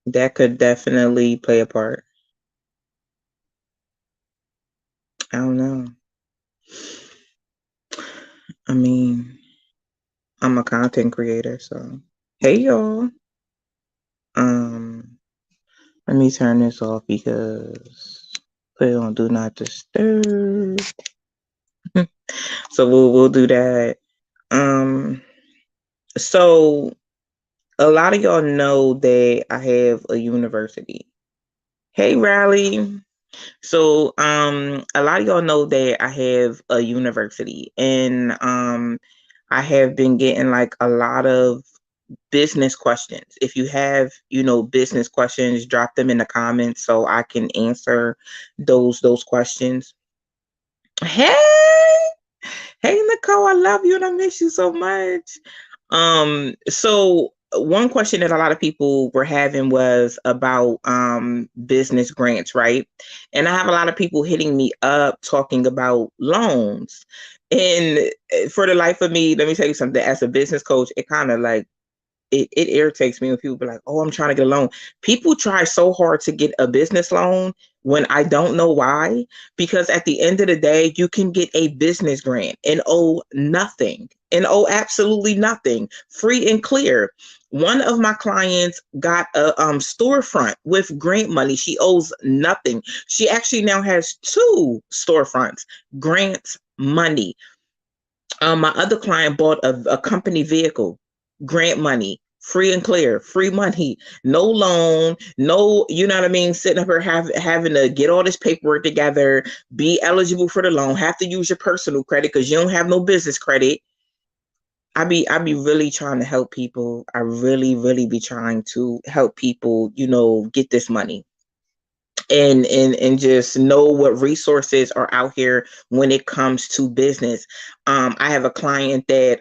That could definitely play a part. I don't know. I mean, I'm a content creator, so hey y'all. Um, Let me turn this off because put it on do not disturb. So we'll do that. Um, so a lot of y'all know that I have a university. Hey, Riley. So, a lot of y'all know that I have a university, and I have been getting like a lot of business questions. If you have, business questions, drop them in the comments so I can answer those questions. Hey, hey, Nicole, I love you and I miss you so much. So one question that a lot of people were having was about business grants, right? And I have a lot of people hitting me up talking about loans. And for the life of me, let me tell you something. As a business coach, it kind of like it irritates me when people be like, "Oh, I'm trying to get a loan." People try so hard to get a business loan when I don't know why. Because at the end of the day, you can get a business grant and owe nothing, and owe absolutely nothing, free and clear. One of my clients got a storefront with grant money. She owes nothing. She actually now has two storefronts, grants money. My other client bought a company vehicle, grant money, free and clear, free money, no loan, no, you know what I mean? Sitting up here having to get all this paperwork together, be eligible for the loan, have to use your personal credit because you don't have no business credit. I be really trying to help people. I really, really be trying to help people, get this money and just know what resources are out here when it comes to business. I have a client that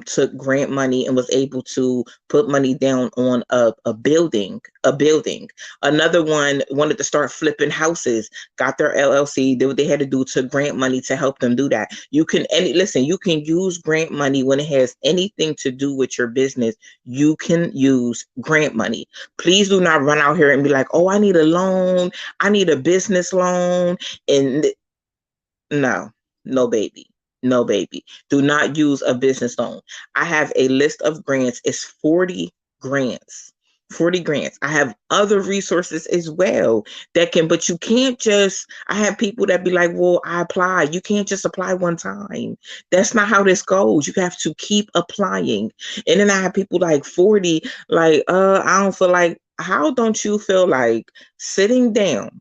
took grant money and was able to put money down on a building. Another one wanted to start flipping houses, got their LLC, did what they had to do to grant money to help them do that. You can use grant money when it has anything to do with your business. You can use grant money. Please do not run out here and be like, oh, I need a loan, I need a business loan. And no, no, baby. No, baby. Do not use a business loan. I have a list of grants. It's 40 grants. 40 grants. I have other resources as well but you can't just, I have people that be like, well, I apply. You can't just apply one time. That's not how this goes. You have to keep applying. And then I have people like 40, like, I don't feel like, how don't you feel like sitting down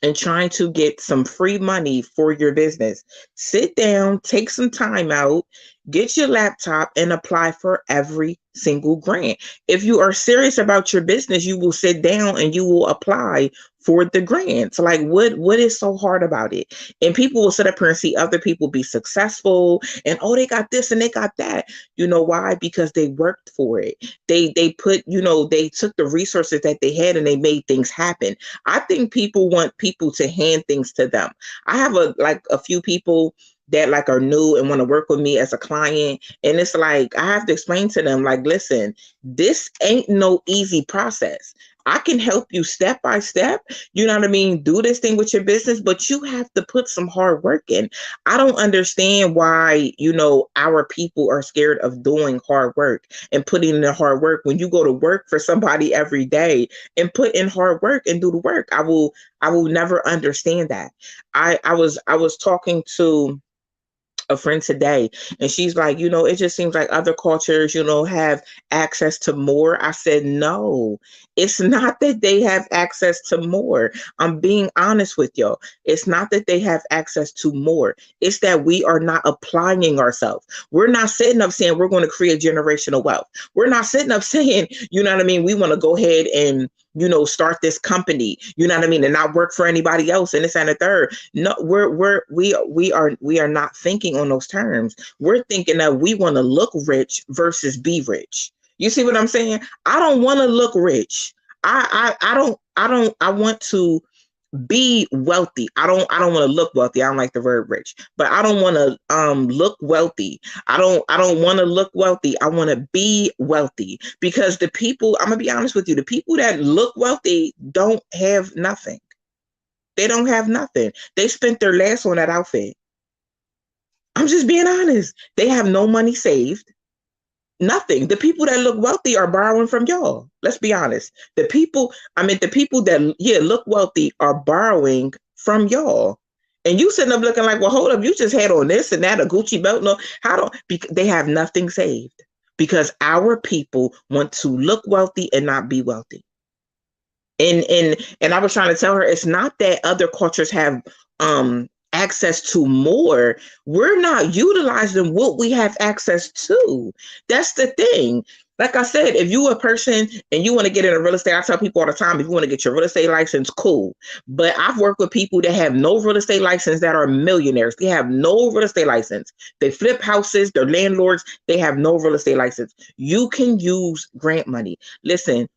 and trying to get some free money for your business? Sit down, take some time out, get your laptop and apply for every single grant. If you are serious about your business, you will sit down and you will apply for the grants. Like what is so hard about it? And people will sit up here and see other people be successful and oh, they got this and they got that. You know why? Because they worked for it. They put, they took the resources that they had and they made things happen. I think people want people to hand things to them. I have a few people that like are new and want to work with me as a client, and it's like I have to explain to them like, listen, this ain't no easy process. I can help you step by step, you know what I mean, do this thing with your business, but you have to put some hard work in. I don't understand why, our people are scared of doing hard work and putting in the hard work when you go to work for somebody every day and put in hard work and do the work. I will never understand that. I was talking to a friend today, and she's like, it just seems like other cultures, have access to more. I said, no, it's not that they have access to more. I'm being honest with y'all. It's not that they have access to more. It's that we are not applying ourselves. We're not sitting up saying we're going to create generational wealth. We're not sitting up saying, you know what I mean, we want to go ahead and start this company, you know what I mean, and not work for anybody else and this and the third. No, we are not thinking on those terms. We're thinking that we want to look rich versus be rich. You see what I'm saying? I don't want to look rich. I want to be wealthy. I don't want to look wealthy. I don't like the word rich, but I don't want to look wealthy. I don't want to look wealthy. I want to be wealthy, because the people, I'm gonna be honest with you, the people that look wealthy don't have nothing. They don't have nothing. They spent their last on that outfit. I'm just being honest. They have no money saved. Nothing. The people that look wealthy are borrowing from y'all. Let's be honest. The people that, yeah, look wealthy are borrowing from y'all. And you sitting up looking like, well, hold up, you just had on this and that, a Gucci belt. No, how don't, they have nothing saved, because our people want to look wealthy and not be wealthy. And I was trying to tell her, it's not that other cultures have access to more. We're not utilizing what we have access to. That's the thing. Like I said, if you a person and you want to get into real estate, I tell people all the time, if you want to get your real estate license, cool. But I've worked with people that have no real estate license that are millionaires. They have no real estate license. They flip houses, they're landlords, they have no real estate license. You can use grant money. Listen,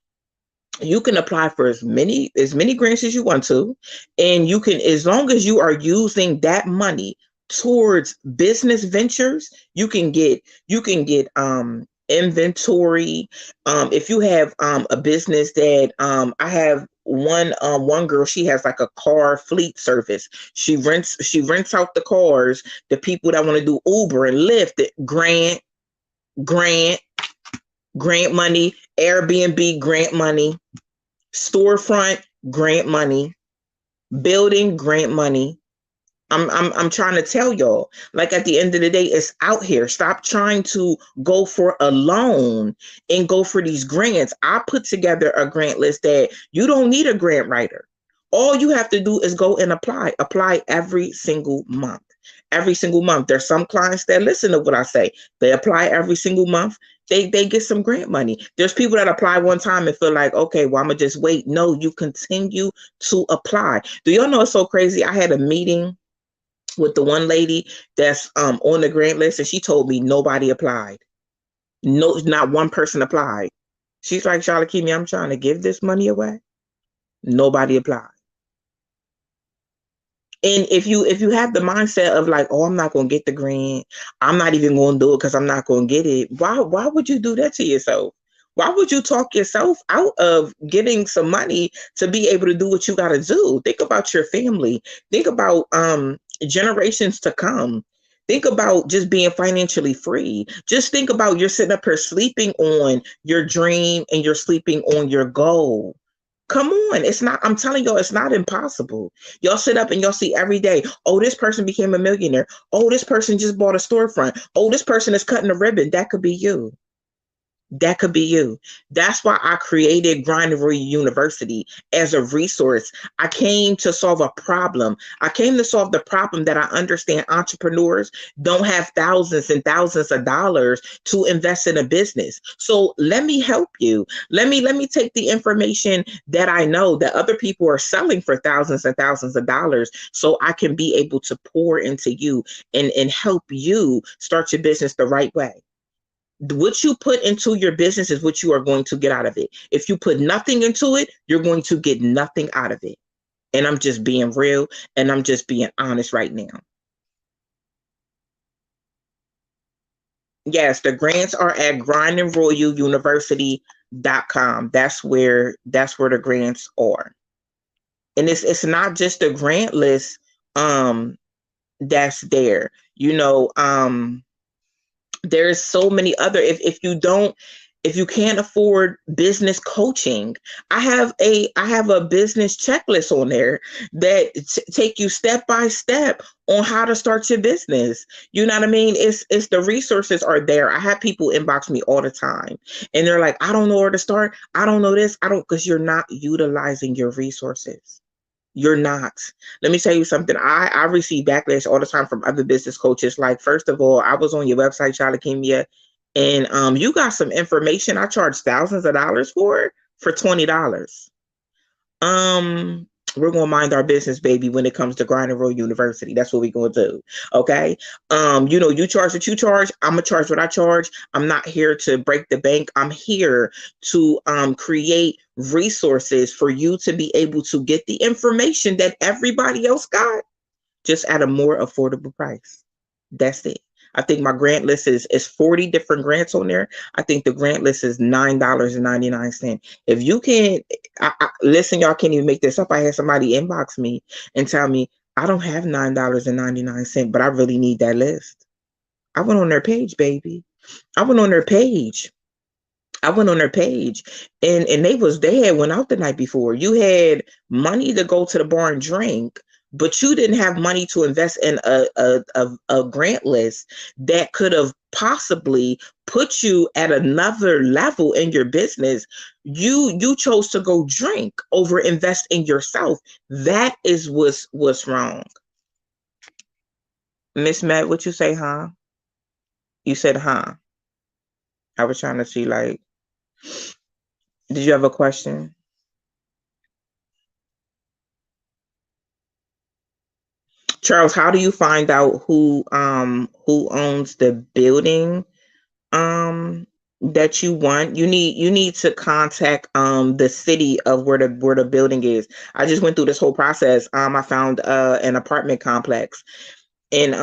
you can apply for as many grants as you want to, and you can, as long as you are using that money towards business ventures, you can get inventory. If you have a business that I have one girl, she has like a car fleet service. She rents out the cars, the people that want to do Uber and Lyft. Grant grant money, Airbnb grant money, storefront grant money, building grant money. I'm trying to tell y'all, like, at the end of the day, it's out here. Stop trying to go for a loan and go for these grants. I put together a grant list that you don't need a grant writer. All you have to do is go and apply every single month. Every single month. There's some clients that listen to what I say. They apply every single month. They get some grant money. There's people that apply one time and feel like, okay, well, I'm gonna just wait. No, you continue to apply. Do y'all know it's so crazy? I had a meeting with the one lady that's on the grant list, and she told me nobody applied. No, not one person applied. She's like, Charlotte Keamy, I'm trying to give this money away. Nobody applied. And if you have the mindset of like, oh, I'm not gonna get the grant, I'm not even gonna do it because I'm not gonna get it. Why would you do that to yourself? Why would you talk yourself out of getting some money to be able to do what you gotta do? Think about your family. Think about generations to come. Think about just being financially free. Just think about, you're sitting up here sleeping on your dream and you're sleeping on your goal. Come on, it's not, I'm telling y'all, it's not impossible. Y'all sit up and y'all see every day, oh, this person became a millionaire. Oh, this person just bought a storefront. Oh, this person is cutting a ribbon. That could be you. That could be you. That's why I created Grinding Warrior University as a resource. I came to solve a problem. I came to solve the problem that I understand entrepreneurs don't have thousands and thousands of dollars to invest in a business. So let me help you. Let me take the information that I know that other people are selling for thousands and thousands of dollars, so I can be able to pour into you and help you start your business the right way. What you put into your business is what you are going to get out of it. If you put nothing into it, you're going to get nothing out of it. And I'm just being real, and I'm just being honest right now. Yes, the grants are at grindingroyaluniversity.com. That's where the grants are. And it's not just the grant list that's there. There's so many other, if you can't afford business coaching, I have a business checklist on there that take you step by step on how to start your business. You know what I mean? It's the resources are there. I have people inbox me all the time and they're like, I don't know where to start. I don't know this. Because you're not utilizing your resources. You're not. Let me tell you something. I receive backlash all the time from other business coaches. Like, first of all, I was on your website, Charlotte Kimia, and you got some information I charge thousands of dollars for $20. We're gonna mind our business, baby, when it comes to Grind and Roll University. That's what we're gonna do. Okay. You charge what you charge, I'm gonna charge what I charge. I'm not here to break the bank. I'm here to create resources for you to be able to get the information that everybody else got, just at a more affordable price. That's it. I think my grant list is 40 different grants on there. I think the grant list is $9.99. If you can, listen, y'all can't even make this up. I had somebody inbox me and tell me, I don't have $9.99, but I really need that list. I went on their page, baby. I went on their page. I went on their page, and they had went out the night before. You had money to go to the bar and drink, but you didn't have money to invest in a grant list that could have possibly put you at another level in your business. You chose to go drink over invest in yourself. That is what's wrong. Miss Matt, what you say, huh? You said, huh? I was trying to see, like, did you have a question? Charles, how do you find out who owns the building that you want? You need to contact the city of where the building is. I just went through this whole process. I found an apartment complex, and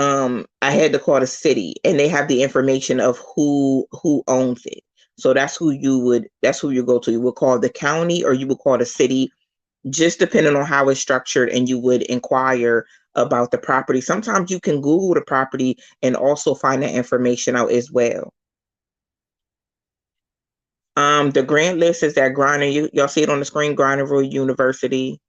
I had to call the city, and they have the information of who owns it. So that's who you go to. You would call the county or you would call the city, just depending on how it's structured, and you would inquire about the property. Sometimes you can Google the property and also find that information out as well. The grant list is at Grinder. Y'all see it on the screen, Grinderville University.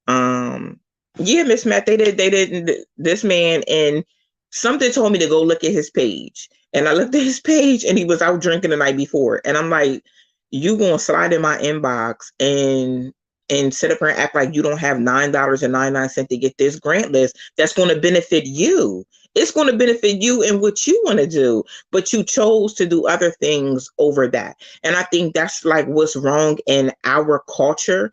Um, yeah, Miss Matt, they didn't. This man, and something told me to go look at his page, and I looked at his page, and he was out drinking the night before, and I'm like, you gonna slide in my inbox and sit up and act like you don't have $9.99 to get this grant list that's going to benefit you. It's going to benefit you and what you want to do, but you chose to do other things over that. And I think that's like what's wrong in our culture.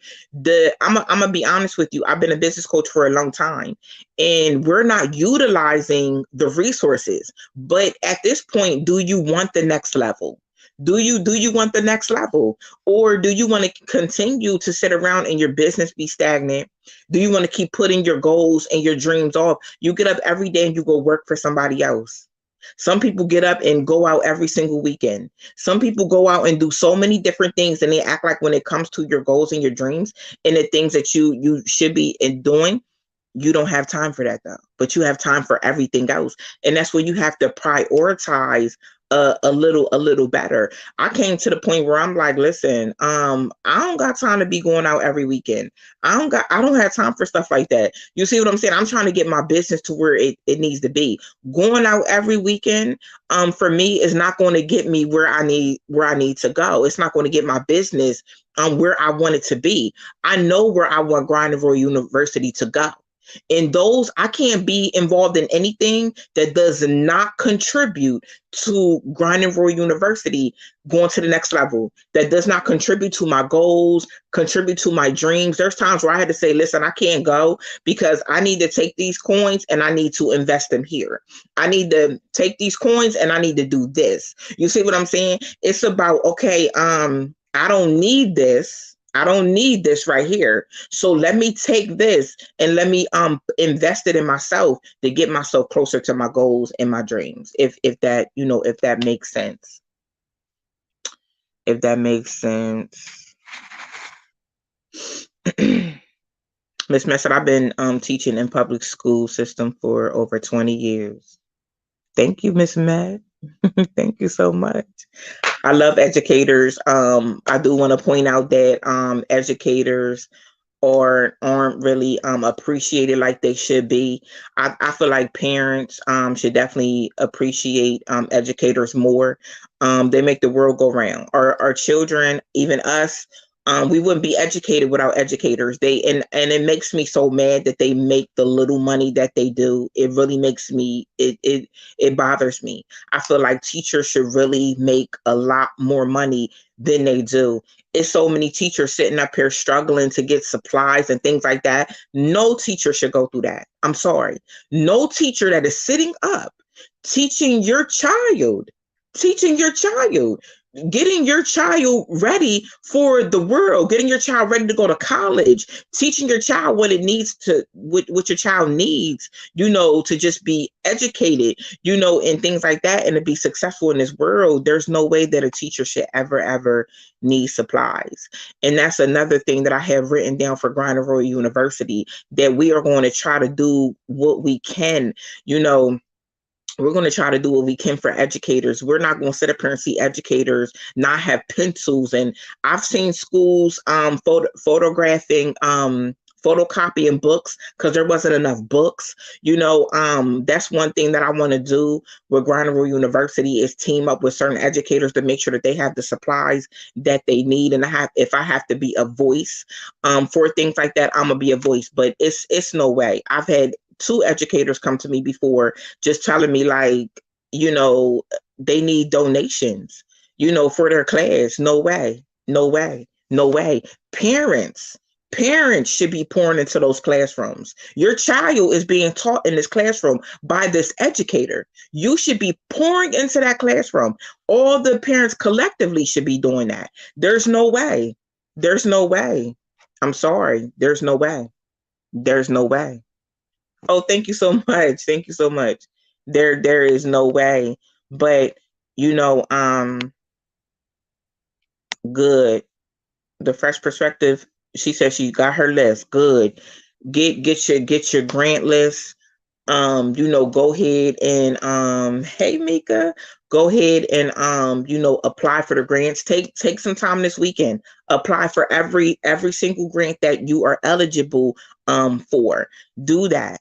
I'm gonna be honest with you. I've been a business coach for a long time, and we're not utilizing the resources. But at this point, do you want the next level? Do you want the next level, or do you want to continue to sit around and your business be stagnant? Do you want to keep putting your goals and your dreams off? You get up every day and you go work for somebody else. Some people get up and go out every single weekend. Some people go out and do so many different things, and they act like when it comes to your goals and your dreams and the things that you should be doing, you don't have time for that though. But you have time for everything else, and that's where you have to prioritize a little better. I came to the point where I'm like, listen, I don't got time to be going out every weekend. I don't have time for stuff like that. You see what I'm saying? I'm trying to get my business to where it needs to be. Going out every weekend, for me is not going to get me where I need to go. It's not going to get my business where I want it to be. I know where I want Grind and Roll University to go. In those, I can't be involved in anything that does not contribute to Grind and Roll University going to the next level, that does not contribute to my goals, contribute to my dreams. There's times where I had to say, listen, I can't go because I need to take these coins and I need to invest them here. I need to take these coins and I need to do this. You see what I'm saying? It's about, okay, I don't need this. I don't need this right here. So let me take this and let me invest it in myself to get myself closer to my goals and my dreams. If that, if that makes sense. If that makes sense. Miss Messer, I've been teaching in public school system for over 20 years. Thank you, Miss Matt. Thank you so much. I love educators. I do want to point out that educators aren't really appreciated like they should be. I feel like parents should definitely appreciate educators more. They make the world go round. Our children, even us, we wouldn't be educated without educators. And it makes me so mad that they make the little money that they do. It really makes me it bothers me. I feel like teachers should really make a lot more money than they do. It's so many teachers sitting up here struggling to get supplies and things like that. No teacher should go through that. I'm sorry. No teacher that is sitting up teaching your child, teaching your child, getting your child ready for the world, getting your child ready to go to college, teaching your child what it needs to, what your child needs, to just be educated, and things like that, and to be successful in this world. There's no way that a teacher should ever need supplies. And that's another thing that I have written down for Grinder Royal University, that we are going to try to do what we can, we're going to try to do what we can for educators. We're not going to sit up here and see educators not have pencils. And I've seen schools photocopying books because there wasn't enough books. That's one thing that I want to do with Grinder Royal University, is team up with certain educators to make sure that they have the supplies that they need. And if I have to be a voice for things like that, I'm gonna be a voice. But it's no way. I've had 2 educators come to me before just telling me, like, they need donations, for their class. No way. Parents should be pouring into those classrooms. Your child is being taught in this classroom by this educator. You should be pouring into that classroom. All the parents collectively should be doing that. There's no way. I'm sorry. There's no way. Oh, thank you so much. There is no way. But good. The Fresh Perspective, she said she got her list. Good. Get your grant list. Go ahead and hey Mika, go ahead and apply for the grants. Take some time this weekend. Apply for every single grant that you are eligible for. Do that.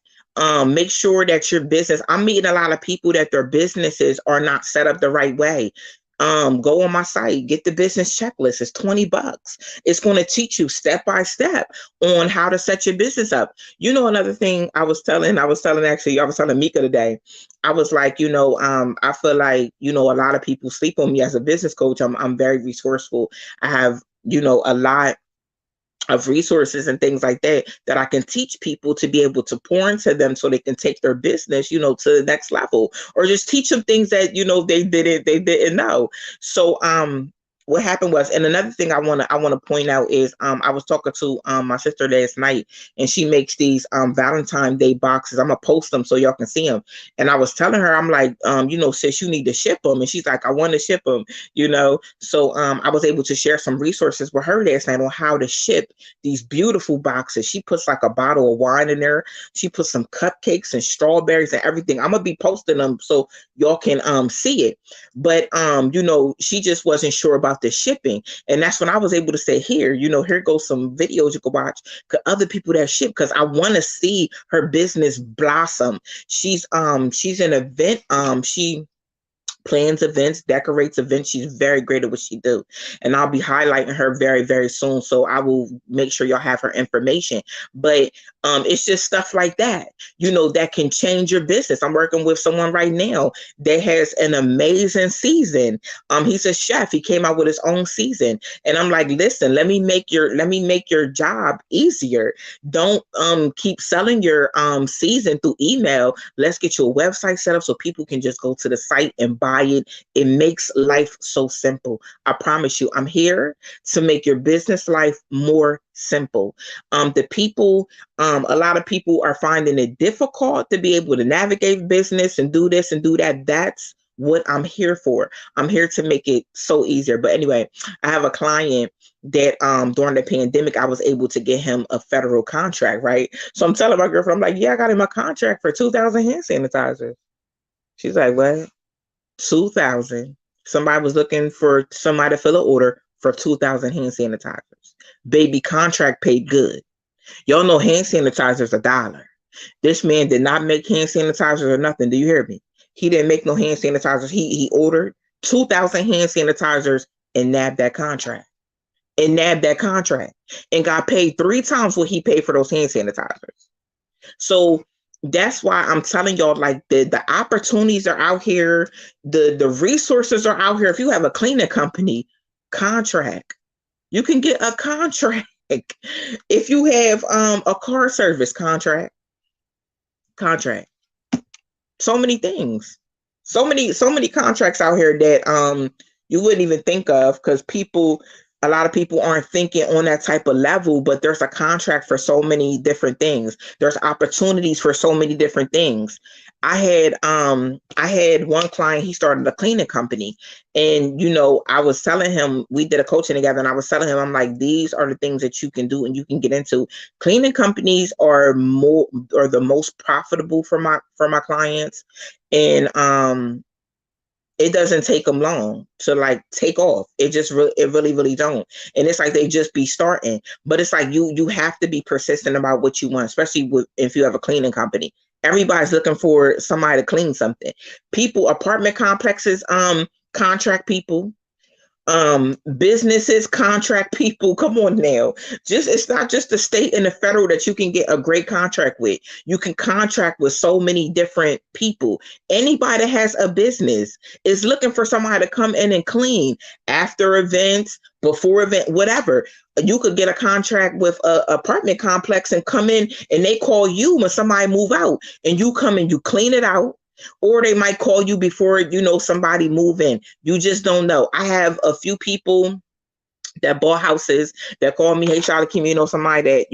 Make sure that your business, I'm meeting a lot of people that their businesses are not set up the right way. Go on my site, get the business checklist. It's $20. It's going to teach you step by step on how to set your business up. Another thing I was telling Mika today, I was like, I feel like, a lot of people sleep on me as a business coach. I'm very resourceful. I have, a lot of resources and things like that I can teach people to be able to pour into them so they can take their business, to the next level, or just teach them things that, they didn't know. So, what happened was, and another thing I want to point out is, I was talking to my sister last night, and she makes these Valentine's Day boxes. I'm gonna post them so y'all can see them. And I was telling her, I'm like, sis, you need to ship them. And she's like, I want to ship them, So I was able to share some resources with her last night on how to ship these beautiful boxes. She puts like a bottle of wine in there. She puts some cupcakes and strawberries and everything. I'm gonna be posting them so y'all can see it. But she just wasn't sure about the shipping. And that's when I was able to say, here goes some videos you can watch, other people that ship, because I want to see her business blossom. She's an event, she plans events, decorates events. She's very great at what she do. And I'll be highlighting her very, very soon. So I will make sure y'all have her information. But it's just stuff like that, that can change your business. I'm working with someone right now that has an amazing season. He's a chef. He came out with his own season. And I'm like, listen, let me make your job easier. Don't keep selling your season through email. Let's get you a website set up so people can just go to the site and buy it. It makes life so simple. I promise you, I'm here to make your business life more simple. The people, a lot of people are finding it difficult to be able to navigate business and do this and do that. That's what I'm here for. I'm here to make it so easier. But anyway, I have a client that during the pandemic, I was able to get him a federal contract, right? So I'm telling my girlfriend, I'm like, yeah, I got him a contract for 2,000 hand sanitizers. She's like, what? 2,000. Somebody was looking for somebody to fill an order for 2,000 hand sanitizers. Baby, contract paid good. Y'all know hand sanitizers $1. This man did not make hand sanitizers or nothing. Do you hear me? He didn't make no hand sanitizers. He ordered 2,000 hand sanitizers and nabbed that contract. And got paid 3 times what he paid for those hand sanitizers. So that's why I'm telling y'all, like, the opportunities are out here, the resources are out here. If you have a cleaning company, Contract. You can get a contract. If you have a car service contract. So many things. So many contracts out here that you wouldn't even think of, because a lot of people aren't thinking on that type of level, but there's a contract for so many different things. There's opportunities for so many different things. I had one client, he started a cleaning company, and I was telling him, we did a coaching together, and I was telling him, I'm like, these are the things that you can do and you can get into. Cleaning companies are the most profitable for my clients, and it doesn't take them long to like take off. It really, really don't. And it's like they just be starting. But it's like you have to be persistent about what you want, especially if you have a cleaning company. Everybody's looking for somebody to clean something. Apartment complexes contract people. Businesses contract people. Come on now. It's not just the state and the federal that you can get a great contract with. You can contract with so many different people. Anybody that has a business is looking for somebody to come in and clean after events, before event, whatever. You could get a contract with a apartment complex and come in, and they call you when somebody move out, and you come and you clean it out. Or they might call you before somebody move in. You just don't know. I have a few people that bought houses that call me, hey Charlotte, can you know somebody that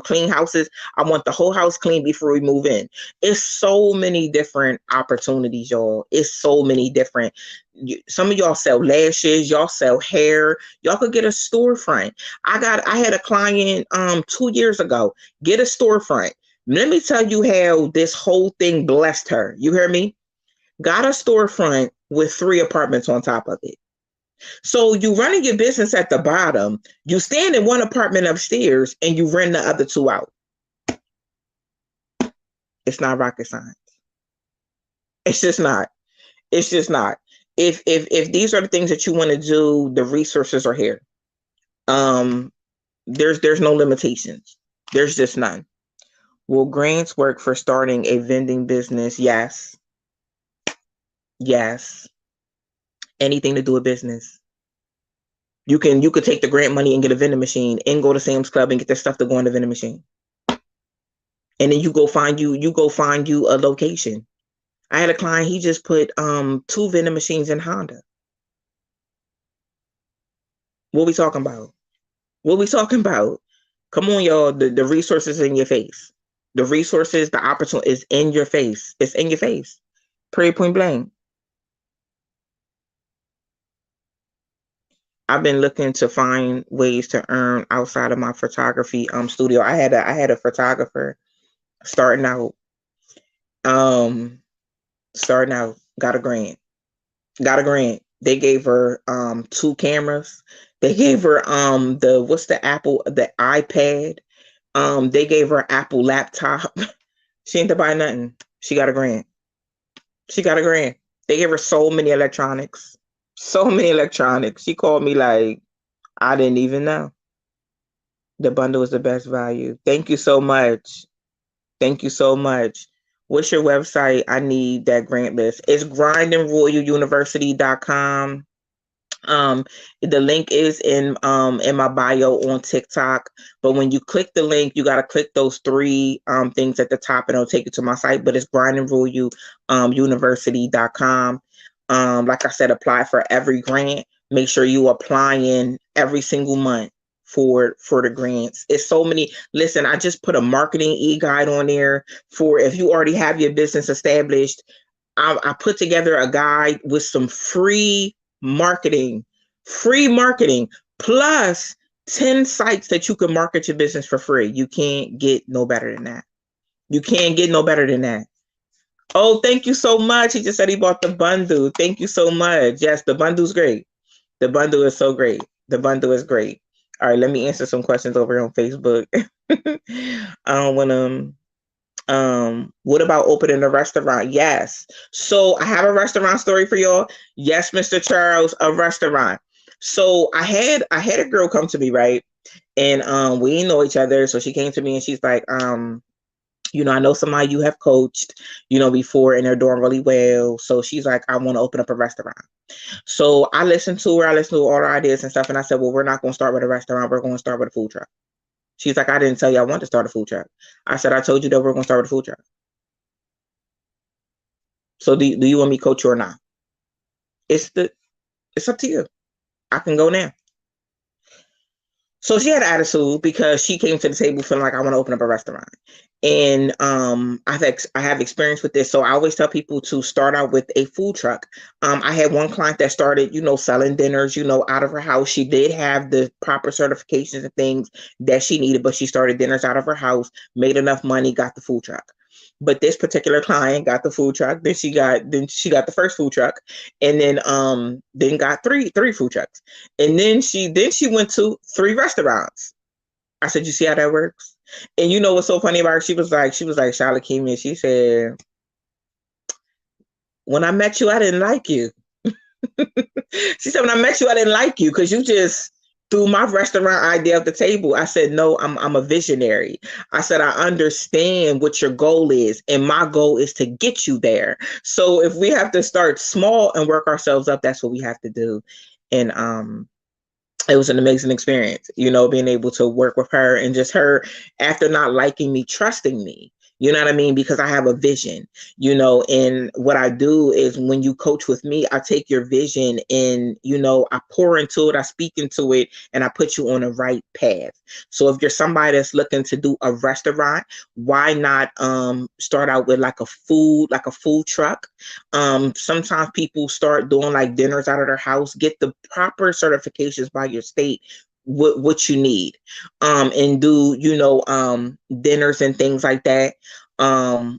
clean houses? I want the whole house clean before we move in. It's so many different opportunities, y'all. It's so many different. Some of y'all sell lashes, y'all sell hair, y'all could get a storefront. I had a client 2 years ago get a storefront. Let me tell you how this whole thing blessed her. You hear me? Got a storefront with 3 apartments on top of it. So you running your business at the bottom, you stand in one apartment upstairs and you rent the other 2 out. It's not rocket science. It's just not. It's just not. If these are the things that you want to do, the resources are here. There's no limitations. There's just none. Will grants work for starting a vending business? Yes. Yes. Anything to do with business. You could take the grant money and get a vending machine and go to Sam's Club and get the stuff to go in the vending machine. And then you go find you a location. I had a client, he just put 2 vending machines in Honda. What we talking about? What we talking about? Come on, y'all. The resources in your face. The resources, the opportunity is in your face. It's in your face. Period, point blank. I've been looking to find ways to earn outside of my photography studio. I had a photographer starting out, got a grant. They gave her 2 cameras. They gave her the iPad. They gave her Apple laptop. She ain't to buy nothing. She got a grant. They gave her so many electronics. She called me like, I didn't even know. The bundle is the best value. Thank you so much. What's your website? I need that grant list. It's grindandroyaluniversity.com. The link is in my bio on TikTok, but when you click the link, you got to click those 3 things at the top and it'll take you to my site. But it's grindandroyaluniversity.com. Like I said, apply for every grant. Make sure you applying every single month for the grants. It's so many. Listen, I just put a marketing e-guide on there for if you already have your business established. I put together a guide with some free marketing plus 10 sites that you can market your business for free. You can't get no better than that. Oh, thank you so much. He just said he bought the bundle. Thank you so much. Yes, the bundle's great. The bundle is so great. The bundle is great. All right, let me answer some questions over on Facebook. What about opening a restaurant? Yes. So I have a restaurant story for y'all. Yes, Mr. Charles, a restaurant. So I had a girl come to me, right? And we didn't know each other. So she came to me and she's like, I know somebody you have coached, before, and they're doing really well. So she's like, I want to open up a restaurant. So I listened to her. I listened to all her ideas and stuff. And I said, well, we're not going to start with a restaurant. We're going to start with a food truck. She's like, I didn't tell you I want to start a food truck. I said, I told you that we're going to start with a food truck. So do you want me to coach you or not? It's up to you. I can go now. So she had an attitude because she came to the table feeling like I want to open up a restaurant. And I have experience with this. So I always tell people to start out with a food truck. I had one client that started, selling dinners, out of her house. She did have the proper certifications and things that she needed, but she started dinners out of her house, made enough money, got the food truck. But this particular client got the food truck. Then she got the first food truck, and then got three food trucks, and then she went to 3 restaurants. I said, you see how that works? And you know what's so funny about her? She was like, Charlotte came in. She said, when I met you, I didn't like you. She said, when I met you, I didn't like you because you just threw my restaurant idea off the table. I said, no, I'm a visionary. I said, I understand what your goal is, and my goal is to get you there. So if we have to start small and work ourselves up, that's what we have to do. And it was an amazing experience, being able to work with her, and just her, after not liking me, trusting me. You know what I mean? Because I have a vision, and what I do is, when you coach with me, I take your vision and, I pour into it, I speak into it, and I put you on the right path. So if you're somebody that's looking to do a restaurant, why not start out with like a food truck? Sometimes people start doing like dinners out of their house. Get the proper certifications by your state, what you need, and do dinners and things like that,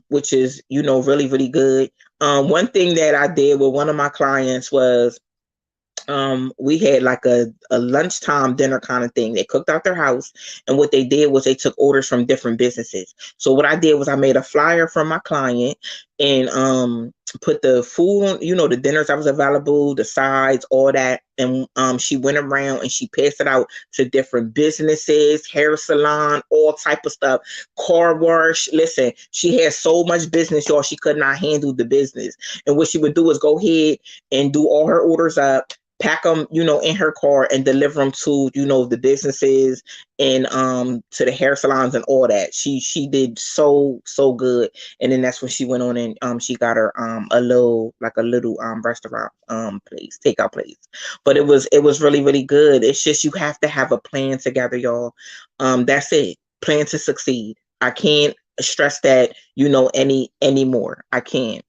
which is really, really good. One thing that I did with one of my clients was, we had like a lunchtime dinner kind of thing. They cooked out their house, and what they did was they took orders from different businesses. So what I did was I made a flyer from my client, and put the food on, the dinners that was available, the sides, all that. And she went around and she passed it out to different businesses, hair salon, all type of stuff, car wash. Listen, she had so much business, y'all, she could not handle the business. And what she would do is go ahead and do all her orders up, pack them, in her car, and deliver them to, the businesses, and to the hair salons and all that. She did so good. And then that's when she went on and she got her a little restaurant place, takeout place. But it was really, really good. It's just, you have to have a plan together, y'all. That's it. Plan to succeed. I can't stress that, anymore. I can't.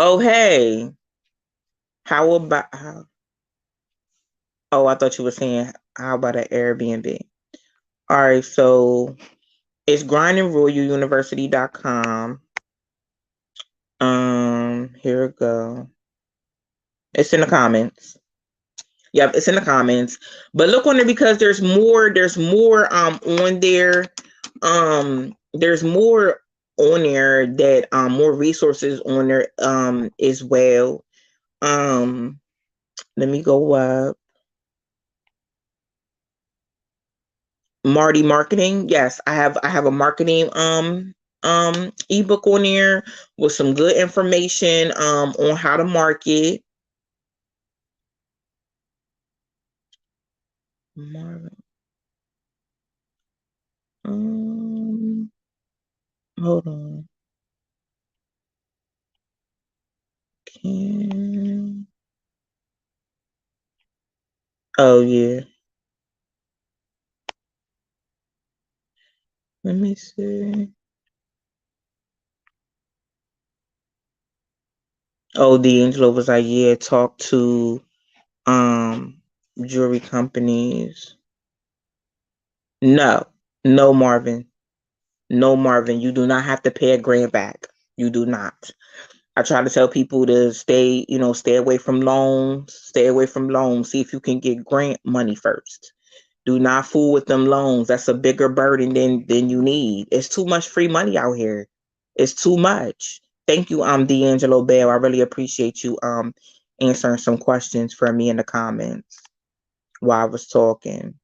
Oh, hey. How about how? Oh, I thought you were saying, how about an Airbnb? All right, so it's grindingroyaluniversity.com. Here we go. It's in the comments. Yep, it's in the comments. But look on there, because there's more on there. There's more on there, that more resources on there as well. Let me go up. Marty Marketing. Yes, I have a marketing ebook on there with some good information on how to market. Marvin. Hold on. Oh yeah. Let me see. Oh, D'Angelo was like, yeah, talk to jewelry companies. No, no, Marvin. No, Marvin. You do not have to pay a grant back. You do not. I try to tell people to stay away from loans. Stay away from loans. See if you can get grant money first. Do not fool with them loans. That's a bigger burden than you need. It's too much free money out here. It's too much. Thank you, D'Angelo Bell. I really appreciate you answering some questions for me in the comments while I was talking.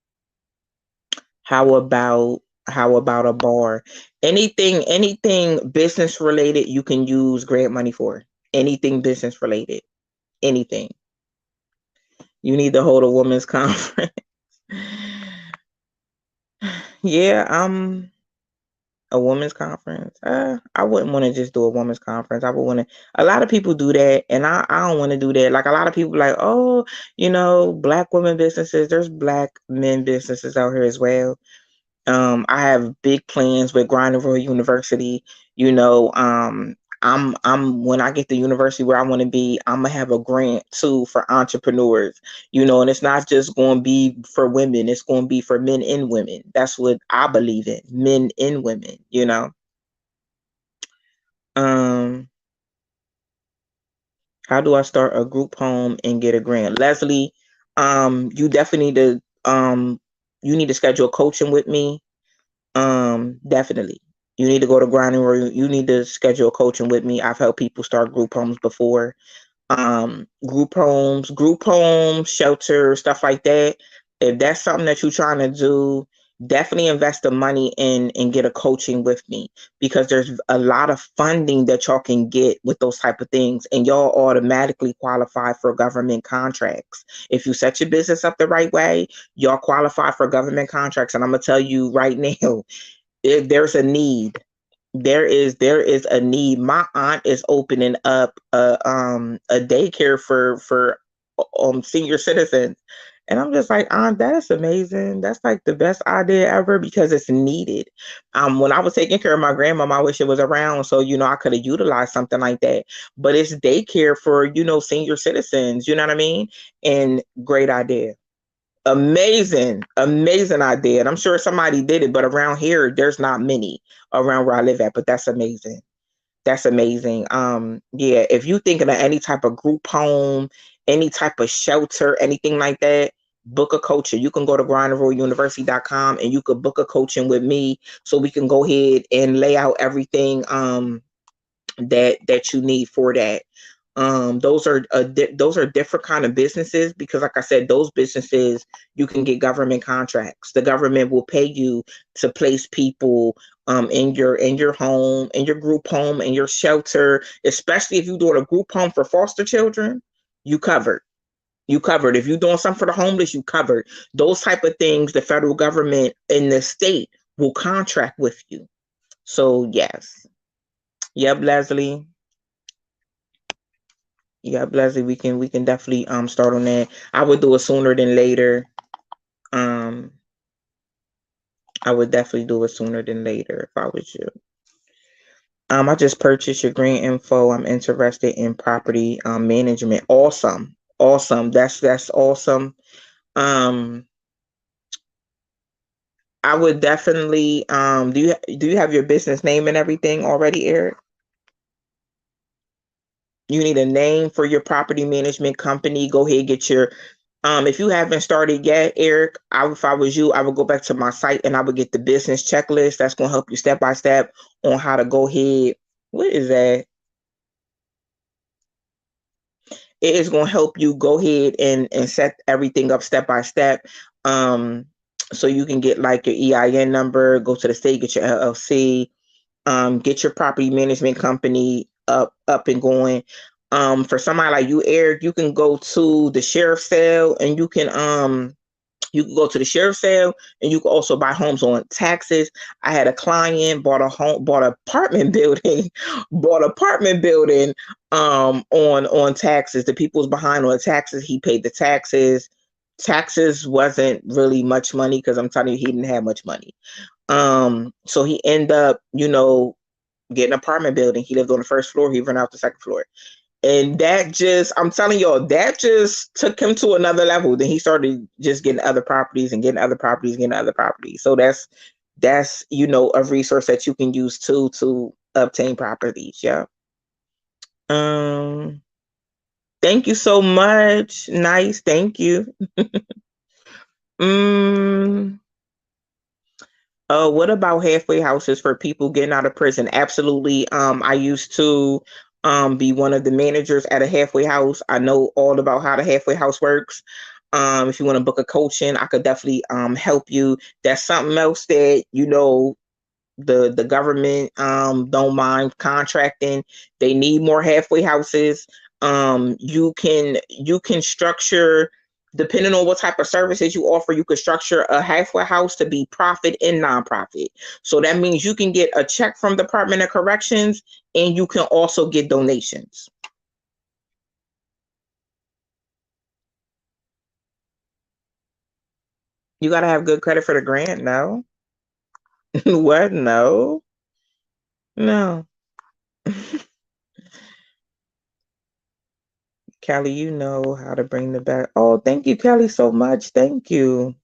How about How about a bar? Anything business related, you can use grant money for. Anything business related, anything. You need to hold a women's conference. Yeah, a women's conference. I wouldn't want to just do a women's conference. I would want to. A lot of people do that, and I don't want to do that. Like a lot of people, like, oh, black women businesses. There's black men businesses out here as well. I have big plans with Grinderville University. You know, I'm when I get the university where I want to be, I'm gonna have a grant too for entrepreneurs. And it's not just going to be for women; it's going to be for men and women. That's what I believe in: men and women. Um, how do I start a group home and get a grant, Leslie? You definitely you need to schedule coaching with me. Definitely. You need to go to Grinding Room. You need to schedule coaching with me. I've helped people start group homes before. Group homes, shelter, stuff like that. If that's something that you're trying to do, definitely invest the money in and get a coaching with me, because there's a lot of funding that y'all can get with those type of things, and y'all automatically qualify for government contracts. If you set your business up the right way, y'all qualify for government contracts. And I'm gonna tell you right now, if there's a need, there is a need. My aunt is opening up a daycare for senior citizens, and I'm just like, aunt, that is amazing. That's like the best idea ever, because it's needed. When I was taking care of my grandma, I wish it was around, so I could have utilized something like that. But it's daycare for senior citizens. You know what I mean? And great idea. Amazing idea. And I'm sure somebody did it, but around here, there's not many around where I live at, but that's amazing. That's amazing. Yeah, if you thinking of any type of group home, any type of shelter, anything like that, book a coaching. You can go to grindervilleuniversity.com and you could book a coaching with me, so we can go ahead and lay out everything that you need for that. Those are different kind of businesses, because like I said, those businesses, you can get government contracts. The government will pay you to place people in your home, in your group home, in your shelter, especially if you're doing a group home for foster children. You covered if you're doing something for the homeless. You covered those type of things. The federal government and the state will contract with you. So yes. Yep, Leslie. Yeah, Leslie, we can definitely start on that. I would do it sooner than later. Um, I would definitely do it sooner than later if I was you. I just purchased your green info. I'm interested in property management. Awesome, awesome. That's awesome. Um, I would definitely. Do you have your business name and everything already, Eric? You need a name for your property management company. Go ahead, get your if you haven't started yet, Eric, if I was you, I would go back to my site and I would get the business checklist. That's going to help you step by step on how to go ahead. What is that? It is going to help you go ahead and set everything up step by step. So you can get like your EIN number, go to the state, get your LLC, get your property management company up and going. For somebody like you, Eric, you can go to the sheriff's sale, and you can go to the sheriff's sale, and you can also buy homes on taxes. I had a client bought an apartment building, on taxes. The people was behind on taxes. He paid the taxes. Taxes wasn't really much money, because I'm telling you, he didn't have much money. So he ended up, getting an apartment building. He lived on the first floor. He rented out the second floor. And I'm telling y'all, that just took him to another level. Then he started just getting other properties and getting other properties, getting other properties. So that's a resource that you can use too to obtain properties. Yeah. Um, Thank you so much. Nice. Thank you. Mm, what about halfway houses for people getting out of prison? Absolutely. I used to be one of the managers at a halfway house. I know all about how the halfway house works. If you want to book a coaching, I could definitely help you. That's something else that, the government don't mind contracting. They need more halfway houses. You can structure, depending on what type of services you offer, you could structure a halfway house to be profit and nonprofit. So that means you can get a check from Department of Corrections, and you can also get donations. You got to have good credit for the grant. No. What? No. No. Kelly, you know how to bring the back. Oh, thank you, Kelly, so much. Thank you.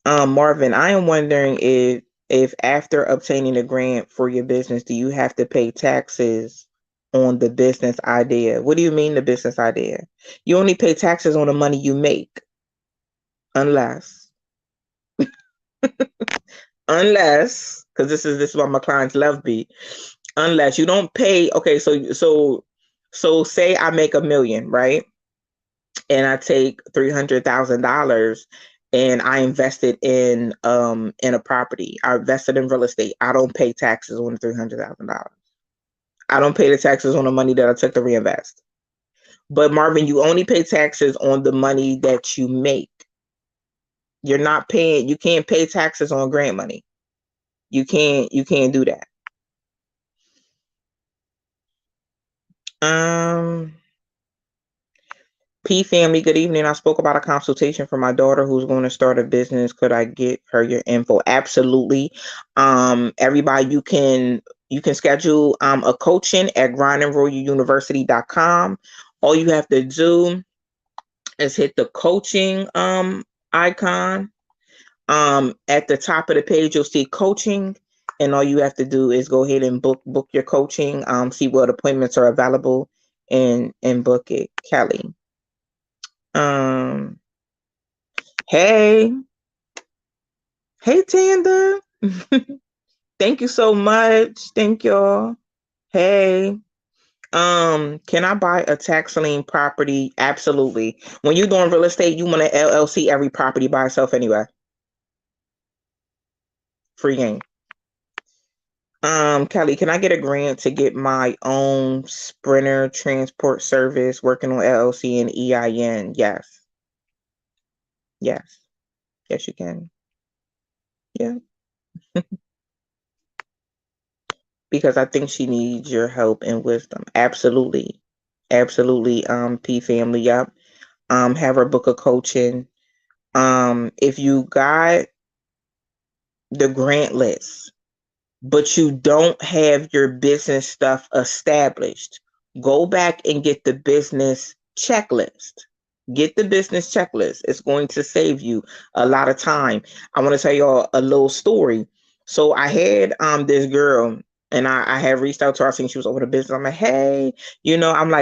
Marvin, I am wondering if after obtaining a grant for your business, do you have to pay taxes on the business idea? What do you mean the business idea? You only pay taxes on the money you make, unless because this is why my clients love me. Unless you don't pay, okay, so say I make 1 million, right? And I take $300,000 and I invested in a property. I invested in real estate. I don't pay taxes on the $300,000. I don't pay the taxes on the money that I took to reinvest. But Marvin, you only pay taxes on the money that you make. You're not paying. You can't pay taxes on grant money. You can't do that. Um. P family, good evening. I spoke about a consultation for my daughter who's going to start a business. Could I get her your info? Absolutely. Everybody, you can schedule a coaching at grindandroyaluniversity.com. All you have to do is hit the coaching icon. At the top of the page, you'll see coaching, and all you have to do is go ahead and book your coaching. See what appointments are available, and book it. Kelly. Um, hey, hey, Tanda. Thank you so much. Thank y'all. Hey, can I buy a tax lien property? Absolutely. When you're doing real estate, you want to LLC every property by itself anyway. Free game. Kelly, can I get a grant to get my own Sprinter transport service working on LLC and EIN? Yes. Yes. Yes, you can. Yeah. Because I think she needs your help and wisdom. Absolutely. Absolutely. P family. Yep. Have her book a coaching. If you got the grant list, but you don't have your business stuff established, go back and get the business checklist. Get the business checklist. It's going to save you a lot of time. I want to tell y'all a little story. So I had this girl, and I had reached out to her. I think she was over the business. I'm like,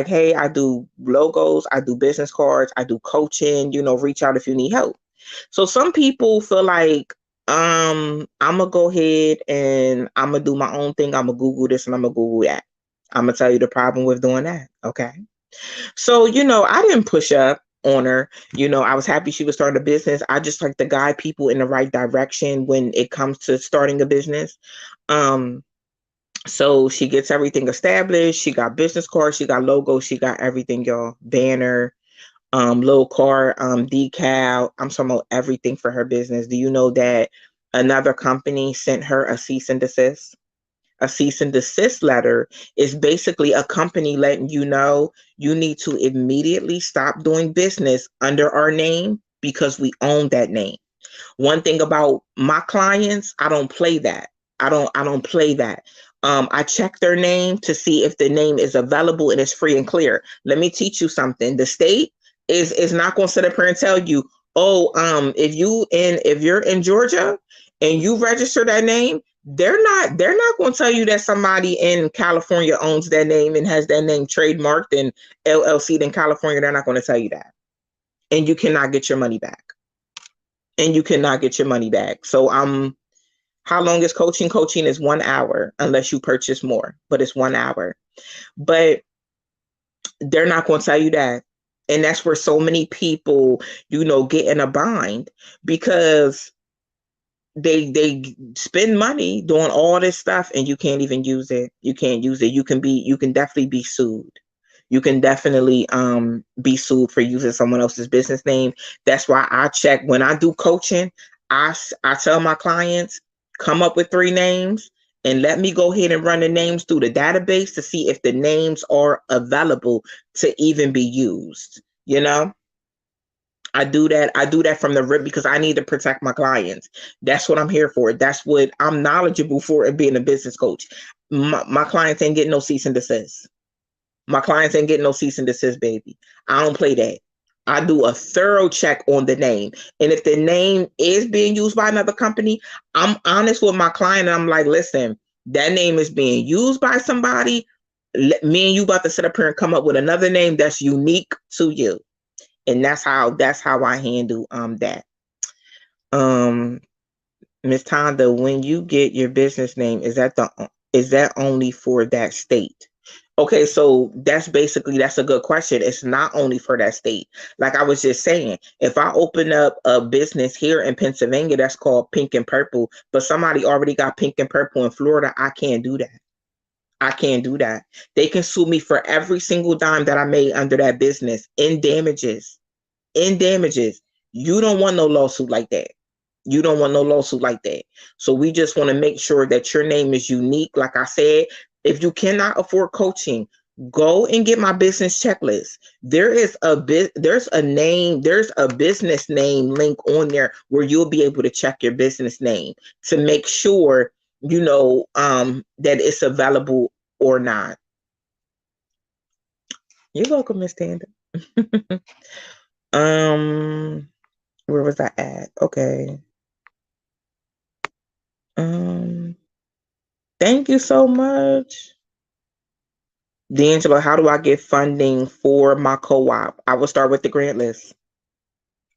hey, I do logos, I do business cards, I do coaching, reach out if you need help. So some people feel like I'm gonna go ahead and I'm gonna do my own thing. I'm gonna Google this and I'm gonna Google that. I'm gonna tell you the problem with doing that. Okay. So, I didn't push up on her. I was happy she was starting a business. I just like to guide people in the right direction when it comes to starting a business. Um, so she gets everything established. She got business cards, she got logos, she got everything, y'all. Banner, little car, decal. I'm talking about everything for her business. Do you know that another company sent her a cease and desist? A cease and desist letter is basically a company letting you know you need to immediately stop doing business under our name because we own that name. One thing about my clients, I don't play that. I don't play that. I check their name to see if the name is available and it's free and clear. Let me teach you something. The state is not going to sit up here and tell you, oh, if you're in Georgia and you register that name, they're not going to tell you that somebody in California owns that name and has that name trademarked and LLC'd in California. They're not going to tell you that, and you cannot get your money back. So how long is coaching? Coaching is 1 hour unless you purchase more, but it's 1 hour. But they're not going to tell you that. And that's where so many people, get in a bind, because they spend money doing all this stuff and you can't even use it. You can't use it. You can definitely be sued. You can definitely be sued for using someone else's business name. That's why I check when I do coaching. I tell my clients, come up with 3 names and let me go ahead and run the names through the database to see if the names are available to even be used. I do that from the rip because I need to protect my clients. That's what I'm here for. That's what I'm knowledgeable for in being a business coach. My clients ain't getting no cease and desist. My clients ain't getting no cease and desist, baby. I don't play that. I do a thorough check on the name. And if the name is being used by another company, I'm honest with my client. And I'm like, listen, that name is being used by somebody. Me and you about to sit up here and come up with another name that's unique to you. And that's how I handle that. Miss Tonda, when you get your business name, is that only for that state? Okay, so that's a good question. It's not only for that state. Like I was just saying, if I open up a business here in Pennsylvania that's called Pink and Purple, but somebody already got Pink and Purple in Florida, I can't do that. I can't do that. They can sue me for every single dime that I made under that business in damages. In damages. You don't want no lawsuit like that. You don't want no lawsuit like that. So we just want to make sure that your name is unique. Like I said, if you cannot afford coaching, go and get my business checklist. There's a business name link on there where you'll be able to check your business name to make sure that it's available or not. You're welcome, Miss Tanda. Where was I at? Okay. Thank you so much. D'Angelo, how do I get funding for my co-op? I will start with the grant list.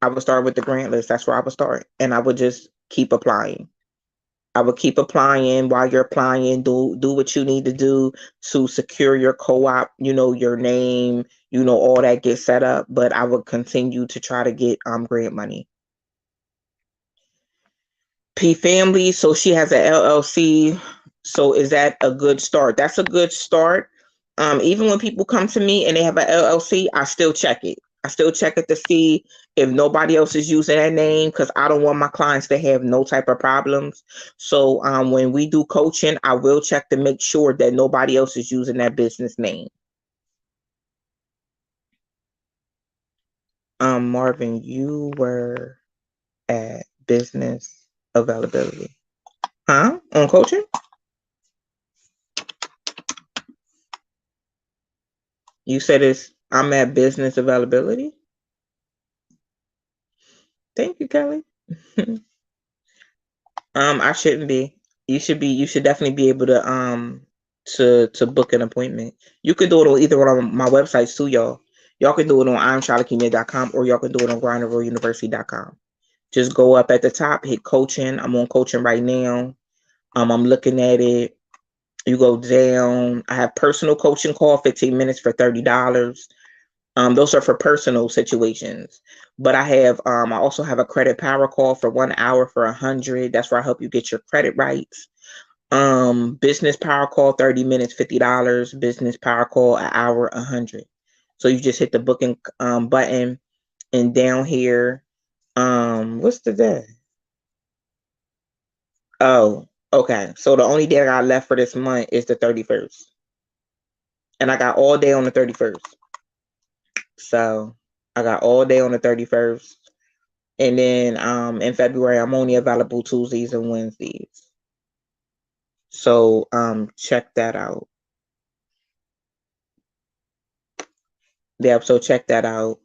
That's where I would start. And I would just keep applying. I would keep applying while you're applying. Do what you need to do to secure your co-op, your name, all that gets set up. But I would continue to try to get grant money. P Family, so she has an LLC. So is that a good start? That's a good start. Even when people come to me and they have an LLC, I still check it. I still check it to see if nobody else is using that name, because I don't want my clients to have no type of problems. So when we do coaching, I will check to make sure that nobody else is using that business name. Marvin, you were at business availability. Huh? On coaching? You said I'm at business availability? Thank you, Kelly. I shouldn't be. You should definitely be able to book an appointment. You could do it on either one of my websites too, y'all. Y'all can do it on imcharliekemia.com or y'all can do it on grindervilleuniversity.com. Just go up at the top, hit coaching. I'm on coaching right now. I'm looking at it. You go down. I have personal coaching call, 15 minutes for $30. Those are for personal situations. But I also have a credit power call for 1 hour for $100. That's where I help you get your credit rights. Business power call, 30 minutes, $50. Business power call, an hour, $100. So you just hit the booking button, and down here, what's the day? Oh, okay. So the only day I got left for this month is the 31st. And I got all day on the 31st. So I got all day on the 31st. And then in February, I'm only available Tuesdays and Wednesdays. So check that out. Yeah, so check that out.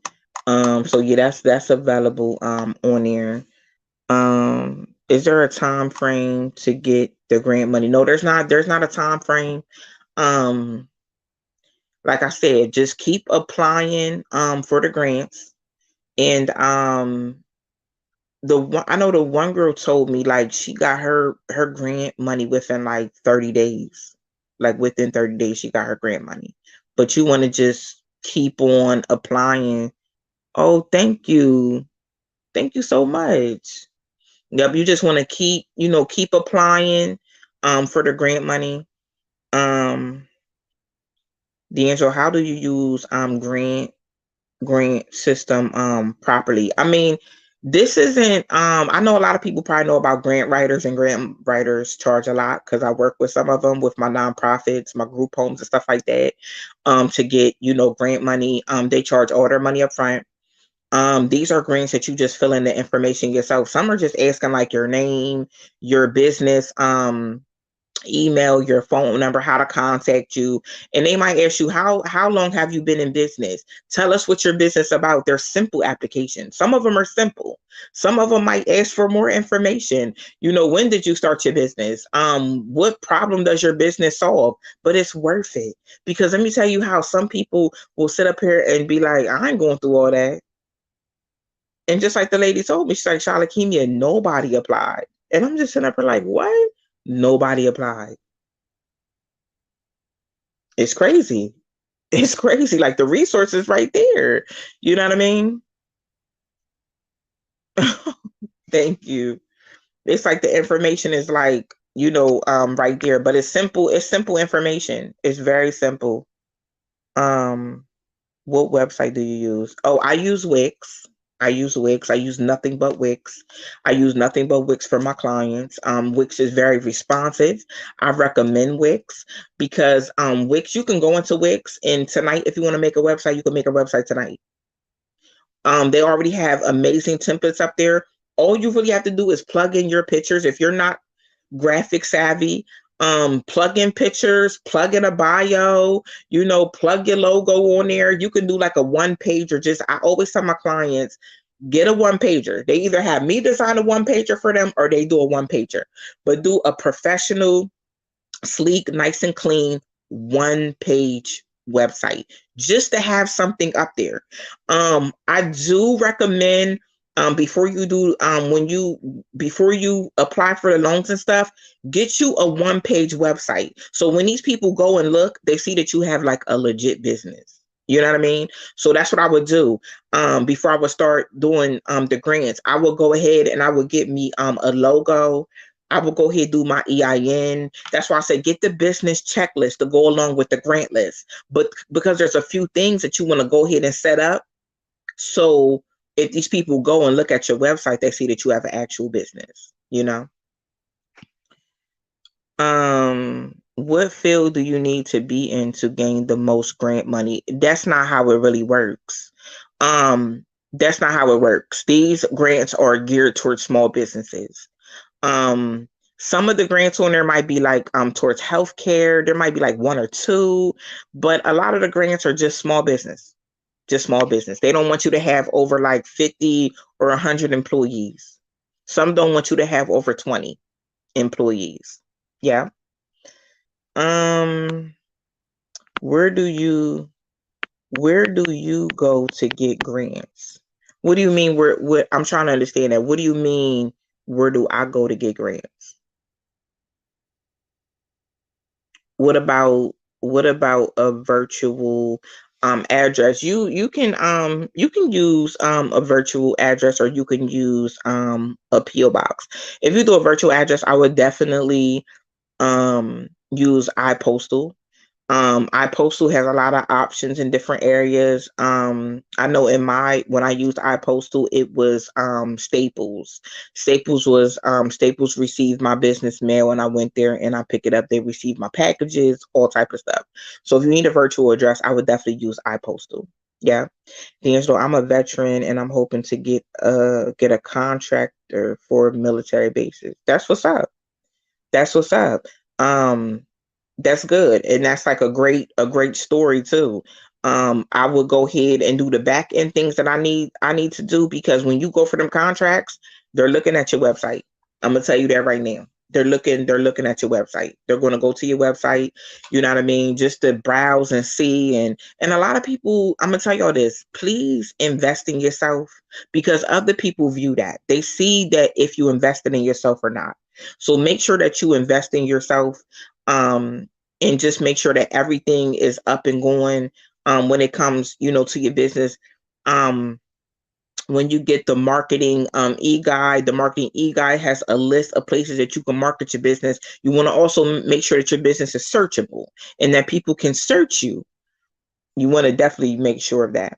So yeah, that's available on there. Is there a time frame to get the grant money? No, there's not a time frame. Like I said, just keep applying for the grants. And I know the one girl told me like she got her grant money within like 30 days. Like within 30 days she got her grant money. But you want to just keep on applying. Oh, thank you. Thank you so much. Yep, you just want to keep applying for the grant money. D'Angelo, how do you use grant system properly? I mean, this isn't I know a lot of people probably know about grant writers, and grant writers charge a lot because I work with some of them with my nonprofits, my group homes and stuff like that, to get grant money. They charge all their money up front. These are grants that you just fill in the information yourself. Some are just asking like your name, your business, email, your phone number, how to contact you, and they might ask you how long have you been in business. Tell us what your business about. They're simple applications. Some of them are simple. Some of them might ask for more information. When did you start your business? What problem does your business solve? But it's worth it, because let me tell you how some people will sit up here and be like, I ain't going through all that. And just like the lady told me, she's like, Shalakemia, nobody applied. And I'm just sitting up here like, what? Nobody applied. It's crazy. It's crazy. Like the resources right there. You know what I mean? Thank you. It's like the information is like, right there, but it's simple. It's simple information. It's very simple. Um, what website do you use? Oh, I use Wix. I use Wix. I use nothing but Wix. I use nothing but Wix for my clients. Wix is very responsive. I recommend Wix because Wix, you can go into Wix, and tonight, if you want to make a website, you can make a website tonight. They already have amazing templates up there. All you really have to do is plug in your pictures. If you're not graphic savvy, plug in pictures, plug in a bio, plug your logo on there. You can do like a one page, or I always tell my clients, get a one pager. They either have me design a one pager for them, or they do a one pager, but do a professional, sleek, nice and clean one page website just to have something up there. I do recommend before you apply for the loans and stuff, get you a one page website. So when these people go and look, they see that you have like a legit business. You know what I mean? So that's what I would do. Before I would start doing the grants, I would go ahead and I would get me a logo. I will go ahead and do my EIN. That's why I say get the business checklist to go along with the grant list. But because there's a few things that you want to go ahead and set up. So if these people go and look at your website, they see that you have an actual business, What field do you need to be in to gain the most grant money? That's not how it really works. That's not how it works. These grants are geared towards small businesses. Some of the grants on there might be like towards healthcare. There might be like one or two, but a lot of the grants are just small business. Just small business. They don't want you to have over like 50 or 100 employees. Some don't want you to have over 20 employees. Yeah. Where do you go to get grants? What do you mean? What I'm trying to understand that. What do you mean? Where do I go to get grants? What about a virtual address? You can use a virtual address, or you can use a PO box. If you do a virtual address, I would definitely use iPostal. iPostal has a lot of options in different areas. I know when I used iPostal, it was Staples. Staples received my business mail, and I went there and I pick it up. They received my packages, all type of stuff. So if you need a virtual address, I would definitely use iPostal. Yeah. D'Angelo, I'm a veteran and I'm hoping to get a contractor for military bases. That's what's up. That's what's up. That's good, and that's like a great story too. I would go ahead and do the back end things that I need to do, because when you go for them contracts, they're looking at your website. I'm gonna tell you that right now. They're looking at your website. They're going to go to your website, you know what I mean, just to browse and see. And a lot of people, I'm gonna tell y'all this, please invest in yourself, because other people view that. They see that if you invested in yourself or not. So make sure that you invest in yourself, and just make sure that everything is up and going. when it comes, to your business. When you get the marketing e-guide, the marketing e-guide has a list of places that you can market your business. You want to also make sure that your business is searchable and that people can search you. You want to definitely make sure of that.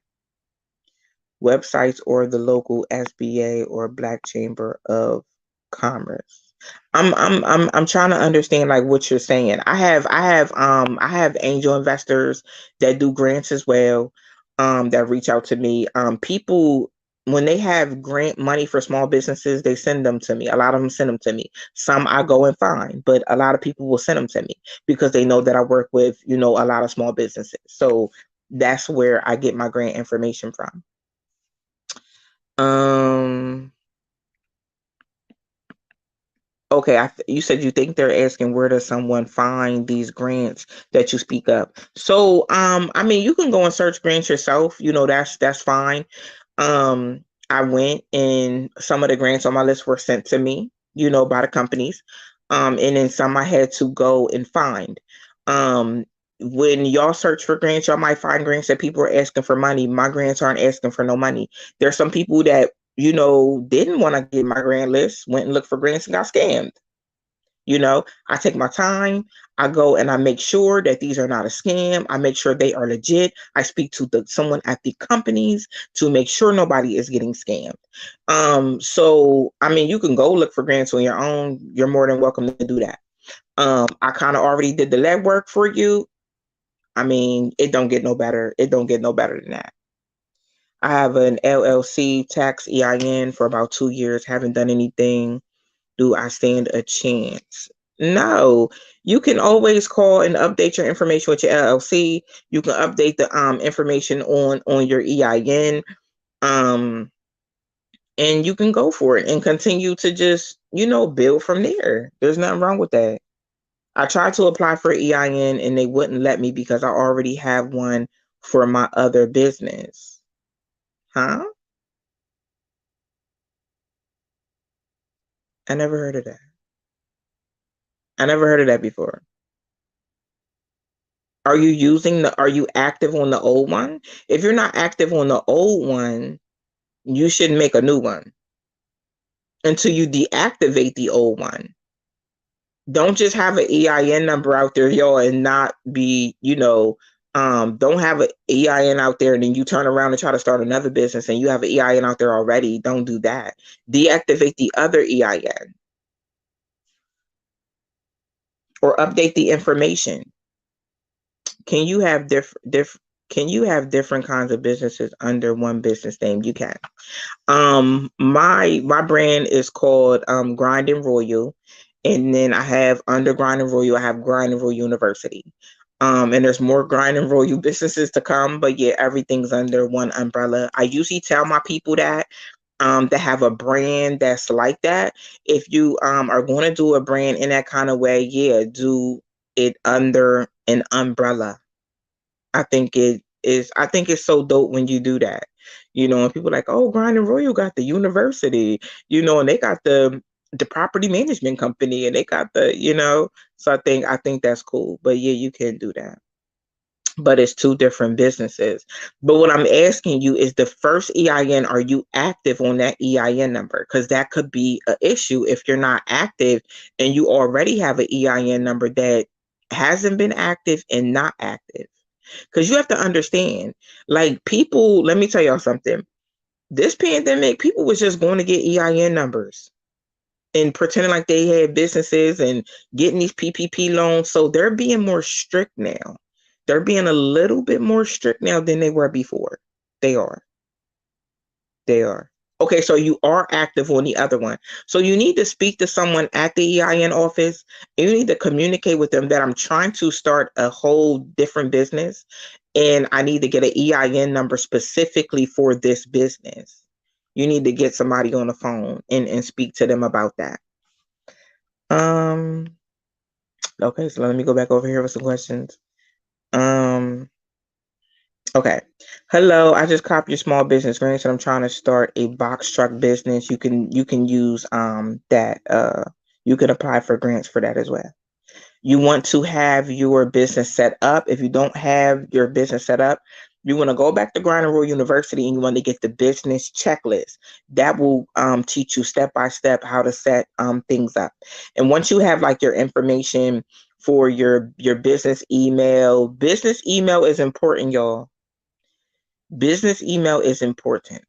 Websites or the local SBA or Black Chamber of Commerce. I'm trying to understand like what you're saying. I have angel investors that do grants as well, that reach out to me. People, when they have grant money for small businesses, they send them to me. A lot of them send them to me. Some I go and find, but a lot of people will send them to me because they know that I work with, a lot of small businesses. So that's where I get my grant information from. Um, okay, you said you think they're asking where does someone find these grants that you speak of. So, I mean, you can go and search grants yourself. That's fine. I went and some of the grants on my list were sent to me, by the companies. And then some I had to go and find. Um, when y'all search for grants, y'all might find grants that people are asking for money. My grants aren't asking for no money. There's some people that didn't want to get my grant list, went and looked for grants and got scammed. I take my time. I go and I make sure that these are not a scam. I make sure they are legit. I speak to someone at the companies to make sure nobody is getting scammed. So I mean, you can go look for grants on your own. You're more than welcome to do that. I kind of already did the legwork for you. I mean, it don't get no better. It don't get no better than that. I have an LLC tax EIN for about 2 years. Haven't done anything. Do I stand a chance? No. You can always call and update your information with your LLC. You can update the information on your EIN. And you can go for it and continue to just, build from there. There's nothing wrong with that. I tried to apply for EIN and they wouldn't let me because I already have one for my other business. Huh? I never heard of that. I never heard of that before. Are you active on the old one? If you're not active on the old one, you should make a new one until you deactivate the old one. Don't just have an EIN number out there, y'all, and not be, don't have an EIN out there and then you turn around and try to start another business and you have an EIN out there already. Don't do that. Deactivate the other EIN or update the information. Can you have different kinds of businesses under one business name? You can. My brand is called Grind and Royal, and then I have under Grind and Royal, I have Grind and Royal University. And there's more Grind and Royal businesses to come, but yeah, everything's under one umbrella. I usually tell my people that have a brand that's like that. If you are going to do a brand in that kind of way, yeah, do it under an umbrella. I think it's so dope when you do that. And people are like, oh, Grind and Royal got the university, and they got the property management company and they got so I think that's cool. But yeah, you can do that. But it's two different businesses. But what I'm asking you is the first EIN, are you active on that EIN number? Because that could be an issue if you're not active and you already have an EIN number that hasn't been active and not active. Because you have to understand, like people, let me tell y'all something. This pandemic, people was just going to get EIN numbers and pretending like they had businesses and getting these PPP loans. So they're being more strict now. They're being a little bit more strict now than they were before. They are. They are. Okay, so you are active on the other one. So you need to speak to someone at the EIN office. And you need to communicate with them that I'm trying to start a whole different business and I need to get an EIN number specifically for this business. You need to get somebody on the phone and speak to them about that. Okay, so let me go back over here with some questions. Okay. Hello, I just copied your small business grants and I'm trying to start a box truck business. You can use that you can apply for grants for that as well. You want to have your business set up. If you don't have your business set up, you want to go back to Grind and Roll University and you want to get the business checklist. That will teach you step by step how to set things up. And once you have like your information for your business email is important, y'all. Business email is important.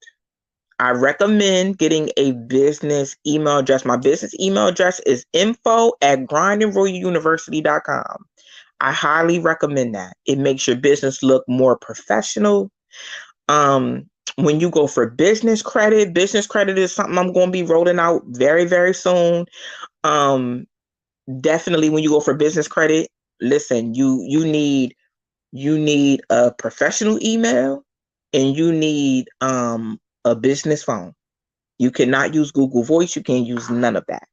I recommend getting a business email address. My business email address is info@grindandrolluniversity.com. I highly recommend that. It makes your business look more professional. When you go for business credit is something I'm going to be rolling out very, very soon. Definitely when you go for business credit, listen, you need a professional email and you need a business phone. You cannot use Google Voice. You can't use none of that.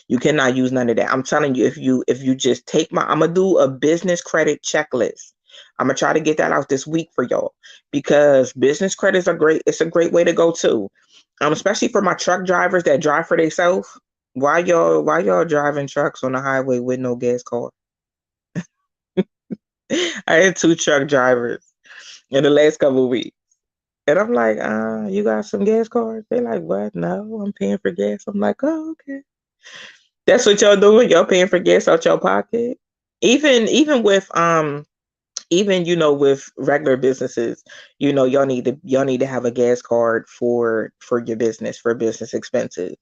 You cannot use none of that. I'm telling you, if you just take I'm gonna do a business credit checklist. I'm gonna try to get that out this week for y'all because business credits are great. It's a great way to go too. Especially for my truck drivers that drive for themselves. Why y'all driving trucks on the highway with no gas card? I had 2 truck drivers in the last couple of weeks. And I'm like, you got some gas cards? They're like, what? No, I'm paying for gas. I'm like, oh, okay. That's what y'all doing? Y'all paying for gas out your pocket? Even with with regular businesses, y'all need to have a gas card for your business, for business expenses.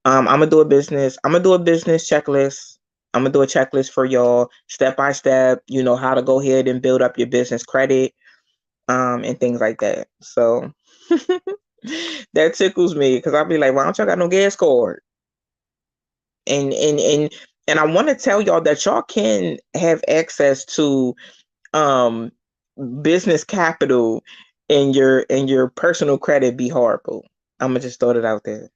I'm gonna do a business checklist. I'm gonna do a checklist for y'all, step by step, how to go ahead and build up your business credit, and things like that. So that tickles me because I'll be like, why don't y'all got no gas card? And I want to tell y'all that y'all can have access to business capital and your personal credit be horrible. I'm gonna just throw that out there.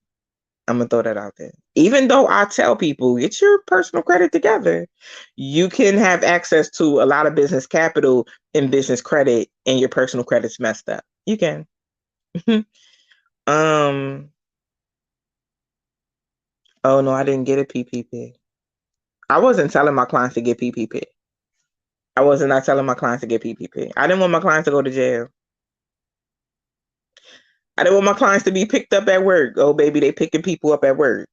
I'm gonna throw that out there. Even though I tell people get your personal credit together, you can have access to a lot of business capital and business credit, and your personal credit's messed up. You can. um. Oh no, I didn't get a PPP. I wasn't telling my clients to get PPP. I was not telling my clients to get PPP. I didn't want my clients to go to jail. I didn't want my clients to be picked up at work. Oh, baby, they picking people up at work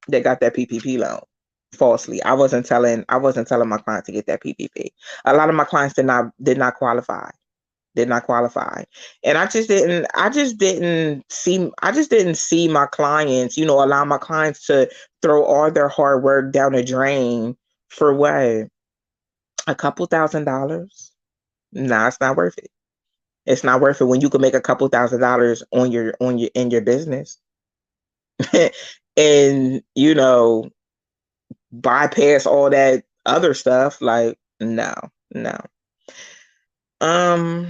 that got that PPP loan falsely. I wasn't telling my clients to get that PPP. A lot of my clients did not qualify. Did not qualify. And I just didn't see my clients, allow my clients to throw all their hard work down the drain for what? A couple $1,000s? Nah, it's not worth it. It's not worth it when you can make a couple $1,000s in your business. And bypass all that other stuff. Like, no. Um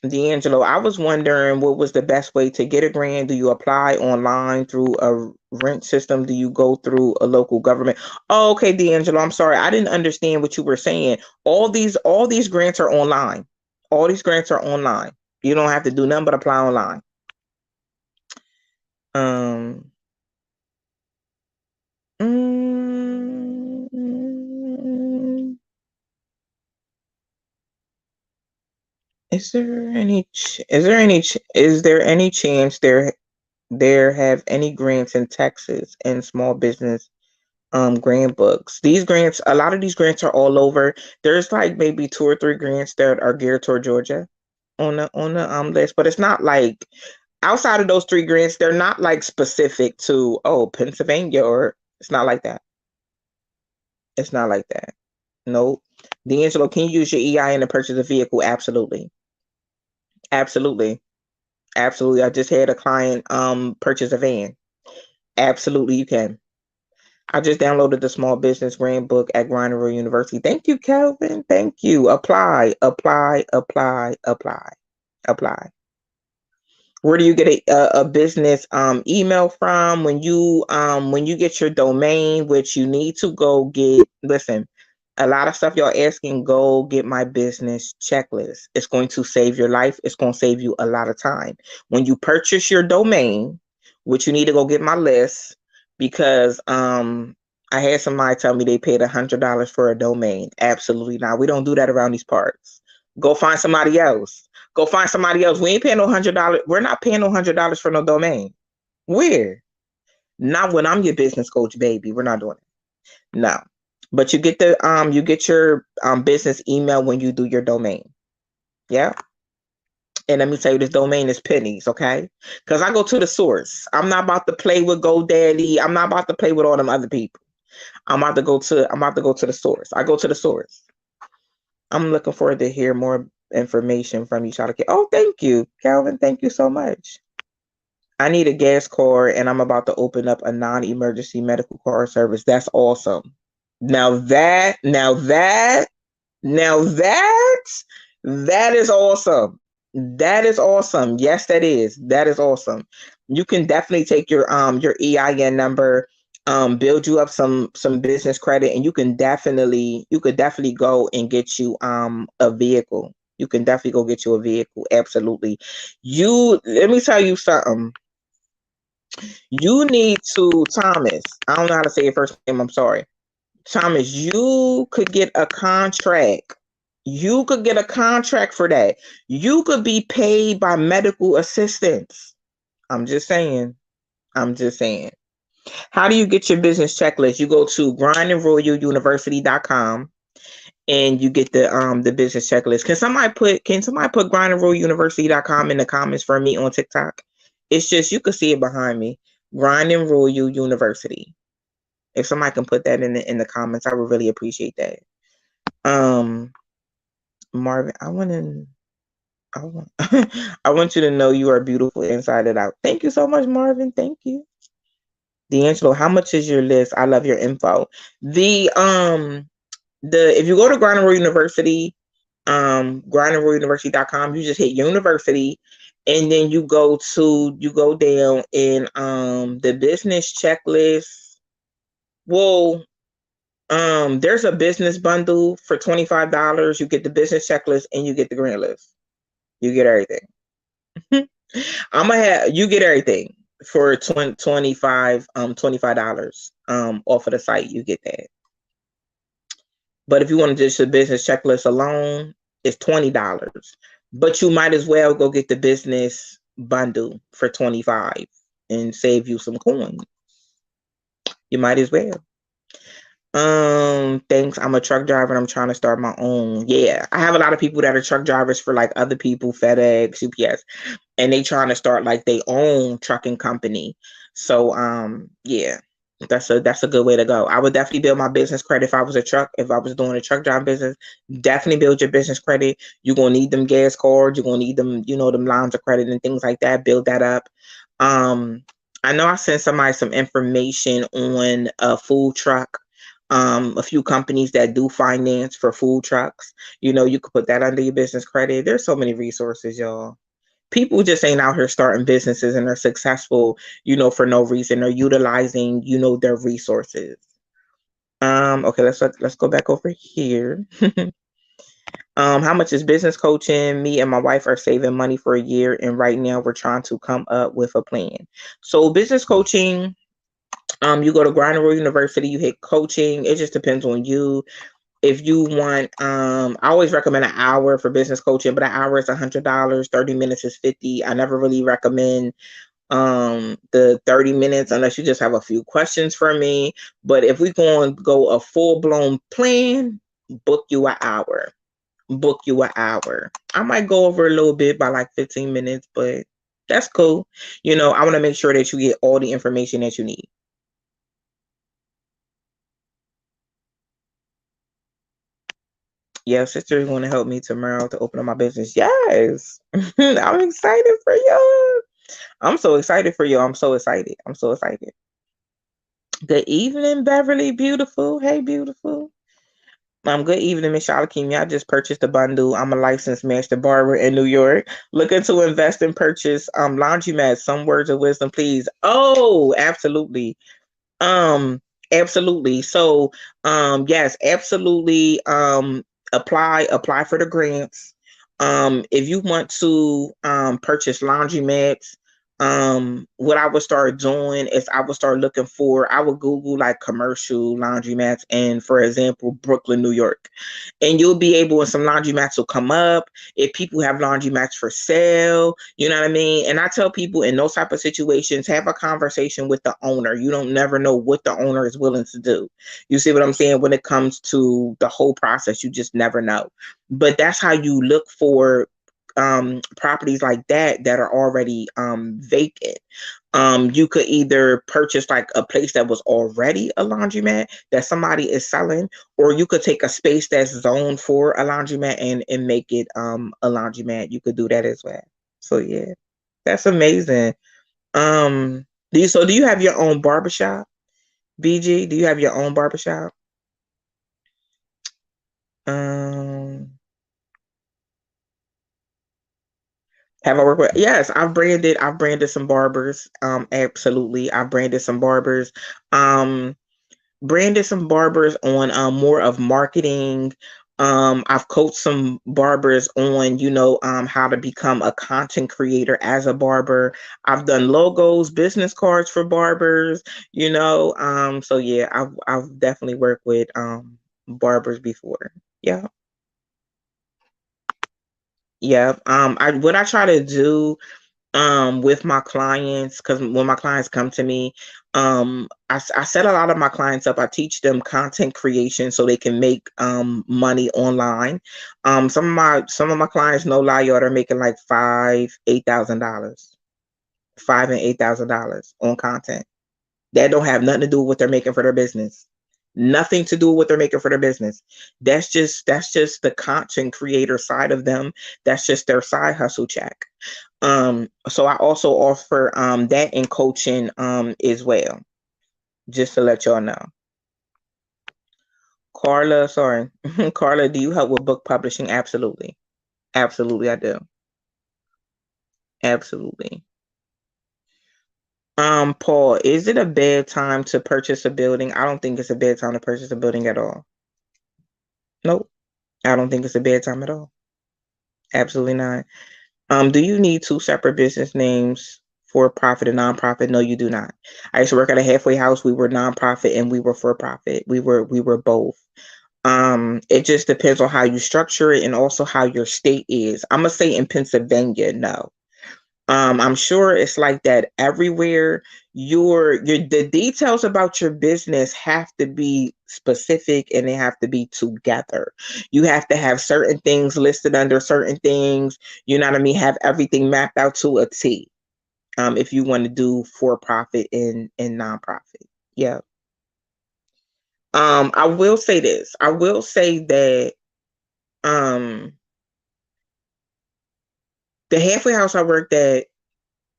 D'Angelo, I was wondering what was the best way to get a grant. Do you apply online through a rent system? Do you go through a local government? Oh, okay, D'Angelo, I'm sorry. I didn't understand what you were saying. All these grants are online. All these grants are online. You don't have to do nothing but apply online. Is there any chance there have any grants in Texas and small business grant books? These grants, a lot of these grants are all over. There's like maybe 2 or 3 grants that are geared toward Georgia on the list, but it's not like outside of those 3 grants, they're not like specific to Pennsylvania, or it's not like that. It's not like that. Nope. D'Angelo, can you use your EIN to purchase a vehicle? Absolutely. Absolutely. Absolutely. I just had a client purchase a van. Absolutely, you can. I just downloaded the small business grant book at Grind and Roll University. Thank you, Kelvin. Thank you. Apply. Where do you get a business email from when you get your domain, which you need to go get? Listen, a lot of stuff y'all asking, go get my business checklist. It's going to save your life. It's going to save you a lot of time. When you purchase your domain, which you need to go get my list, because I had somebody tell me they paid $100 for a domain. Absolutely not. We don't do that around these parts. Go find somebody else. Go find somebody else. We ain't paying no $100. We're not paying no $100 for no domain. Where? Not when I'm your business coach, baby. We're not doing it. No. But you get your business email when you do your domain. Yeah. And let me tell you, this domain is pennies, okay? Because I go to the source. I'm not about to play with GoDaddy. I'm not about to play with all them other people. I'm about to go to the source. I go to the source. I'm looking forward to hear more information from you, Shalaka. Oh, thank you, Calvin. Thank you so much. I need a gas card, and I'm about to open up a non-emergency medical card service. That's awesome. Now that is awesome. That is awesome. Yes, that is. That is awesome. You can definitely take your EIN number, build you up some business credit, and you could definitely go and get you a vehicle. You can definitely go get you a vehicle. Absolutely. Let me tell you something. You need to, Thomas. I don't know how to say your first name. I'm sorry. Thomas, you could get a contract. You could get a contract for that. You could be paid by medical assistants. I'm just saying. I'm just saying. How do you get your business checklist? You go to grindandroyaluniversity.com and you get the business checklist. Can somebody put grindandroyaluniversity.com in the comments for me on TikTok? It's just, you can see it behind me. Grind and Royal University. If somebody can put that in the comments, I would really appreciate that. Marvin, I want I want you to know you are beautiful inside and out. Thank you so much, Marvin. Thank you. D'Angelo, how much is your list? I love your info. If you go to Grind and Royal University, grindandroyaluniversity.com, you just hit university, and then you go down in the business checklist. Well, there's a business bundle for $25. You get the business checklist and you get the grant list. You get everything. You get everything for $25 off of the site. You get that. But if you want to just the business checklist alone, it's $20. But you might as well go get the business bundle for $25 and save you some coins. You might as well. Thanks. I'm a truck driver and I'm trying to start my own. Yeah, I have a lot of people that are truck drivers for like other people, FedEx, UPS, and they trying to start like their own trucking company. So yeah, that's a good way to go. I would definitely build my business credit if I was doing a truck drive business. Definitely build your business credit. You're gonna need them gas cards, you're gonna need them, them lines of credit and things like that. Build that up. I know I sent somebody some information on a food truck. A few companies that do finance for food trucks. You could put that under your business credit. There's so many resources, y'all. People just ain't out here starting businesses and are successful, for no reason. They're utilizing, their resources. Okay, let's go back over here. How much is business coaching? Me and my wife are saving money for a year, and right now we're trying to come up with a plan. So business coaching, you go to Grind and Royal University, you hit coaching. It just depends on you. If you want, I always recommend an hour for business coaching, but an hour is $100. 30 minutes is $50. I never really recommend the 30 minutes unless you just have a few questions for me. But if we're going to go a full-blown plan, book you an hour. Book you an hour. I might go over a little bit by like 15 minutes, but that's cool. I want to make sure that you get all the information that you need. Yeah, sister's going to help me tomorrow to open up my business. Yes. I'm excited for you. I'm so excited for you. I'm so excited. I'm so excited. Good evening, Beverly. Beautiful. Hey, beautiful. Good evening, Miss Shalakimi. I just purchased a bundle. I'm a licensed master barber in New York. Looking to invest and purchase laundromat. Some words of wisdom, please. Oh, absolutely. Absolutely. So, yes, absolutely. Apply for the grants. If you want to purchase laundromats, what I would start doing is I would start looking for, I would Google like commercial laundromats in, for example, Brooklyn, New York. And you'll be able, and some laundromats will come up if people have laundromats for sale, you know what I mean? And I tell people in those type of situations, have a conversation with the owner. You don't never know what the owner is willing to do. You see what I'm saying? When it comes to the whole process, you just never know. But that's how you look for properties like that are already vacant. You could either purchase like a place that was already a laundromat that somebody is selling, or you could take a space that's zoned for a laundromat and make it a laundromat. You could do that as well. So yeah, that's amazing. Do you have your own barbershop? BG, do you have your own barbershop? Um Have I worked with? Yes, I've branded some barbers. Absolutely. I've branded some barbers. Um, Branded some barbers on more of marketing. I've coached some barbers on, how to become a content creator as a barber. I've done logos, business cards for barbers, so yeah, I've definitely worked with barbers before. Yeah. Yeah. What I try to do with my clients, because when my clients come to me, I set a lot of my clients up. I teach them content creation so they can make money online. Some of my clients, no lie, y'all, they're making like $5,000, $8,000, $5,000 and $8,000 on content that don't have nothing to do with what they're making for their business. Nothing to do with what they're making for their business. That's just the content creator side of them. That's just their side hustle check. So I also offer that in coaching as well, just to let y'all know. Carla, sorry. Carla, do you help with book publishing? Absolutely. Absolutely, I do. Absolutely. Paul, is it a bad time to purchase a building? I don't think it's a bad time to purchase a building at all. Nope. I don't think it's a bad time at all. Absolutely not. Do you need two separate business names, for profit and nonprofit? No, you do not. I used to work at a halfway house. We were nonprofit and we were for profit. We were both. It just depends on how you structure it and also how your state is. I'm gonna say in Pennsylvania, no. I'm sure it's like that everywhere. The details about your business have to be specific and they have to be together. You have to have certain things listed under certain things. You know what I mean? Have everything mapped out to a T. If you want to do for profit and nonprofit. Yeah. I will say this. I will say that um the halfway house I worked at,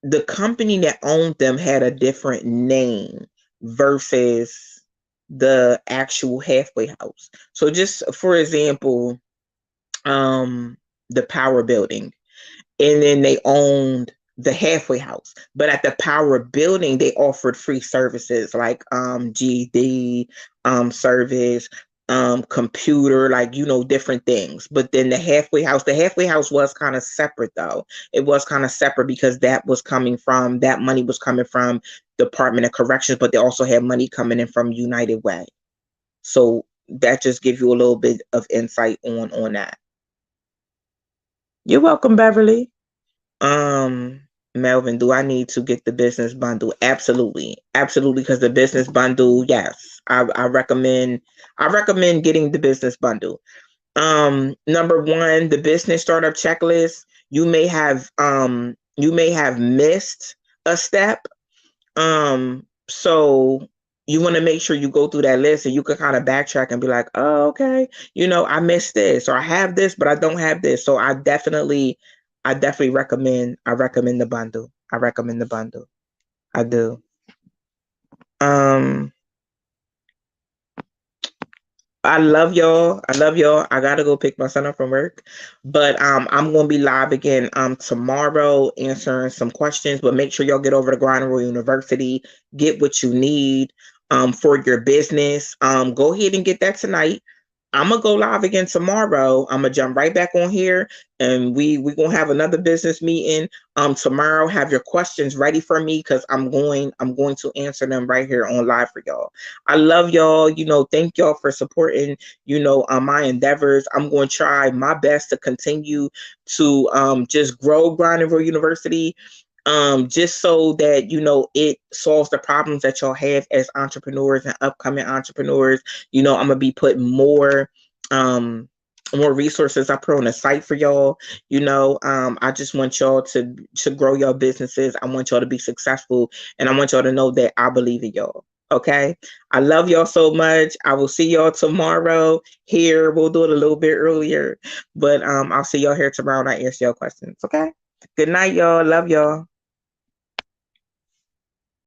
the company that owned them had a different name versus the actual halfway house. So just for example, the Power Building, and then they owned the halfway house. But at the Power Building, they offered free services like GD service, computer, like different things. But then the halfway house was kind of separate though. It was kind of separate because that money was coming from Department of Corrections, but they also had money coming in from United Way. So that just gives you a little bit of insight on that. You're welcome, Beverly. Um, Melvin, do I need to get the business bundle? Absolutely. Absolutely, because the business bundle, yes. I recommend getting the business bundle. Number one, the business startup checklist. You may have missed a step. So you want to make sure you go through that list and you can kind of backtrack and be like, oh, okay, I missed this or I have this, but I don't have this. So I definitely recommend the bundle. I recommend the bundle. I do. Um, I love y'all. I love y'all. I gotta go pick my son up from work. But I'm gonna be live again tomorrow answering some questions. But make sure y'all get over to Grind Royal University, get what you need for your business. Go ahead and get that tonight. I'm gonna go live again tomorrow. I'm gonna jump right back on here, and we gonna have another business meeting tomorrow. Have your questions ready for me, because I'm going to answer them right here on live for y'all. I love y'all. Thank y'all for supporting my endeavors. I'm going to try my best to continue to just grow Grinding University, just so that it solves the problems that y'all have as entrepreneurs and upcoming entrepreneurs. I'm gonna be putting more resources I put on the site for y'all. I just want y'all to grow your businesses. I want y'all to be successful, and I want y'all to know that I believe in y'all. Okay, I love y'all so much. I will see y'all tomorrow here. We'll do it a little bit earlier, but I'll see y'all here tomorrow and I answer your questions. Okay, good night, y'all. Love y'all.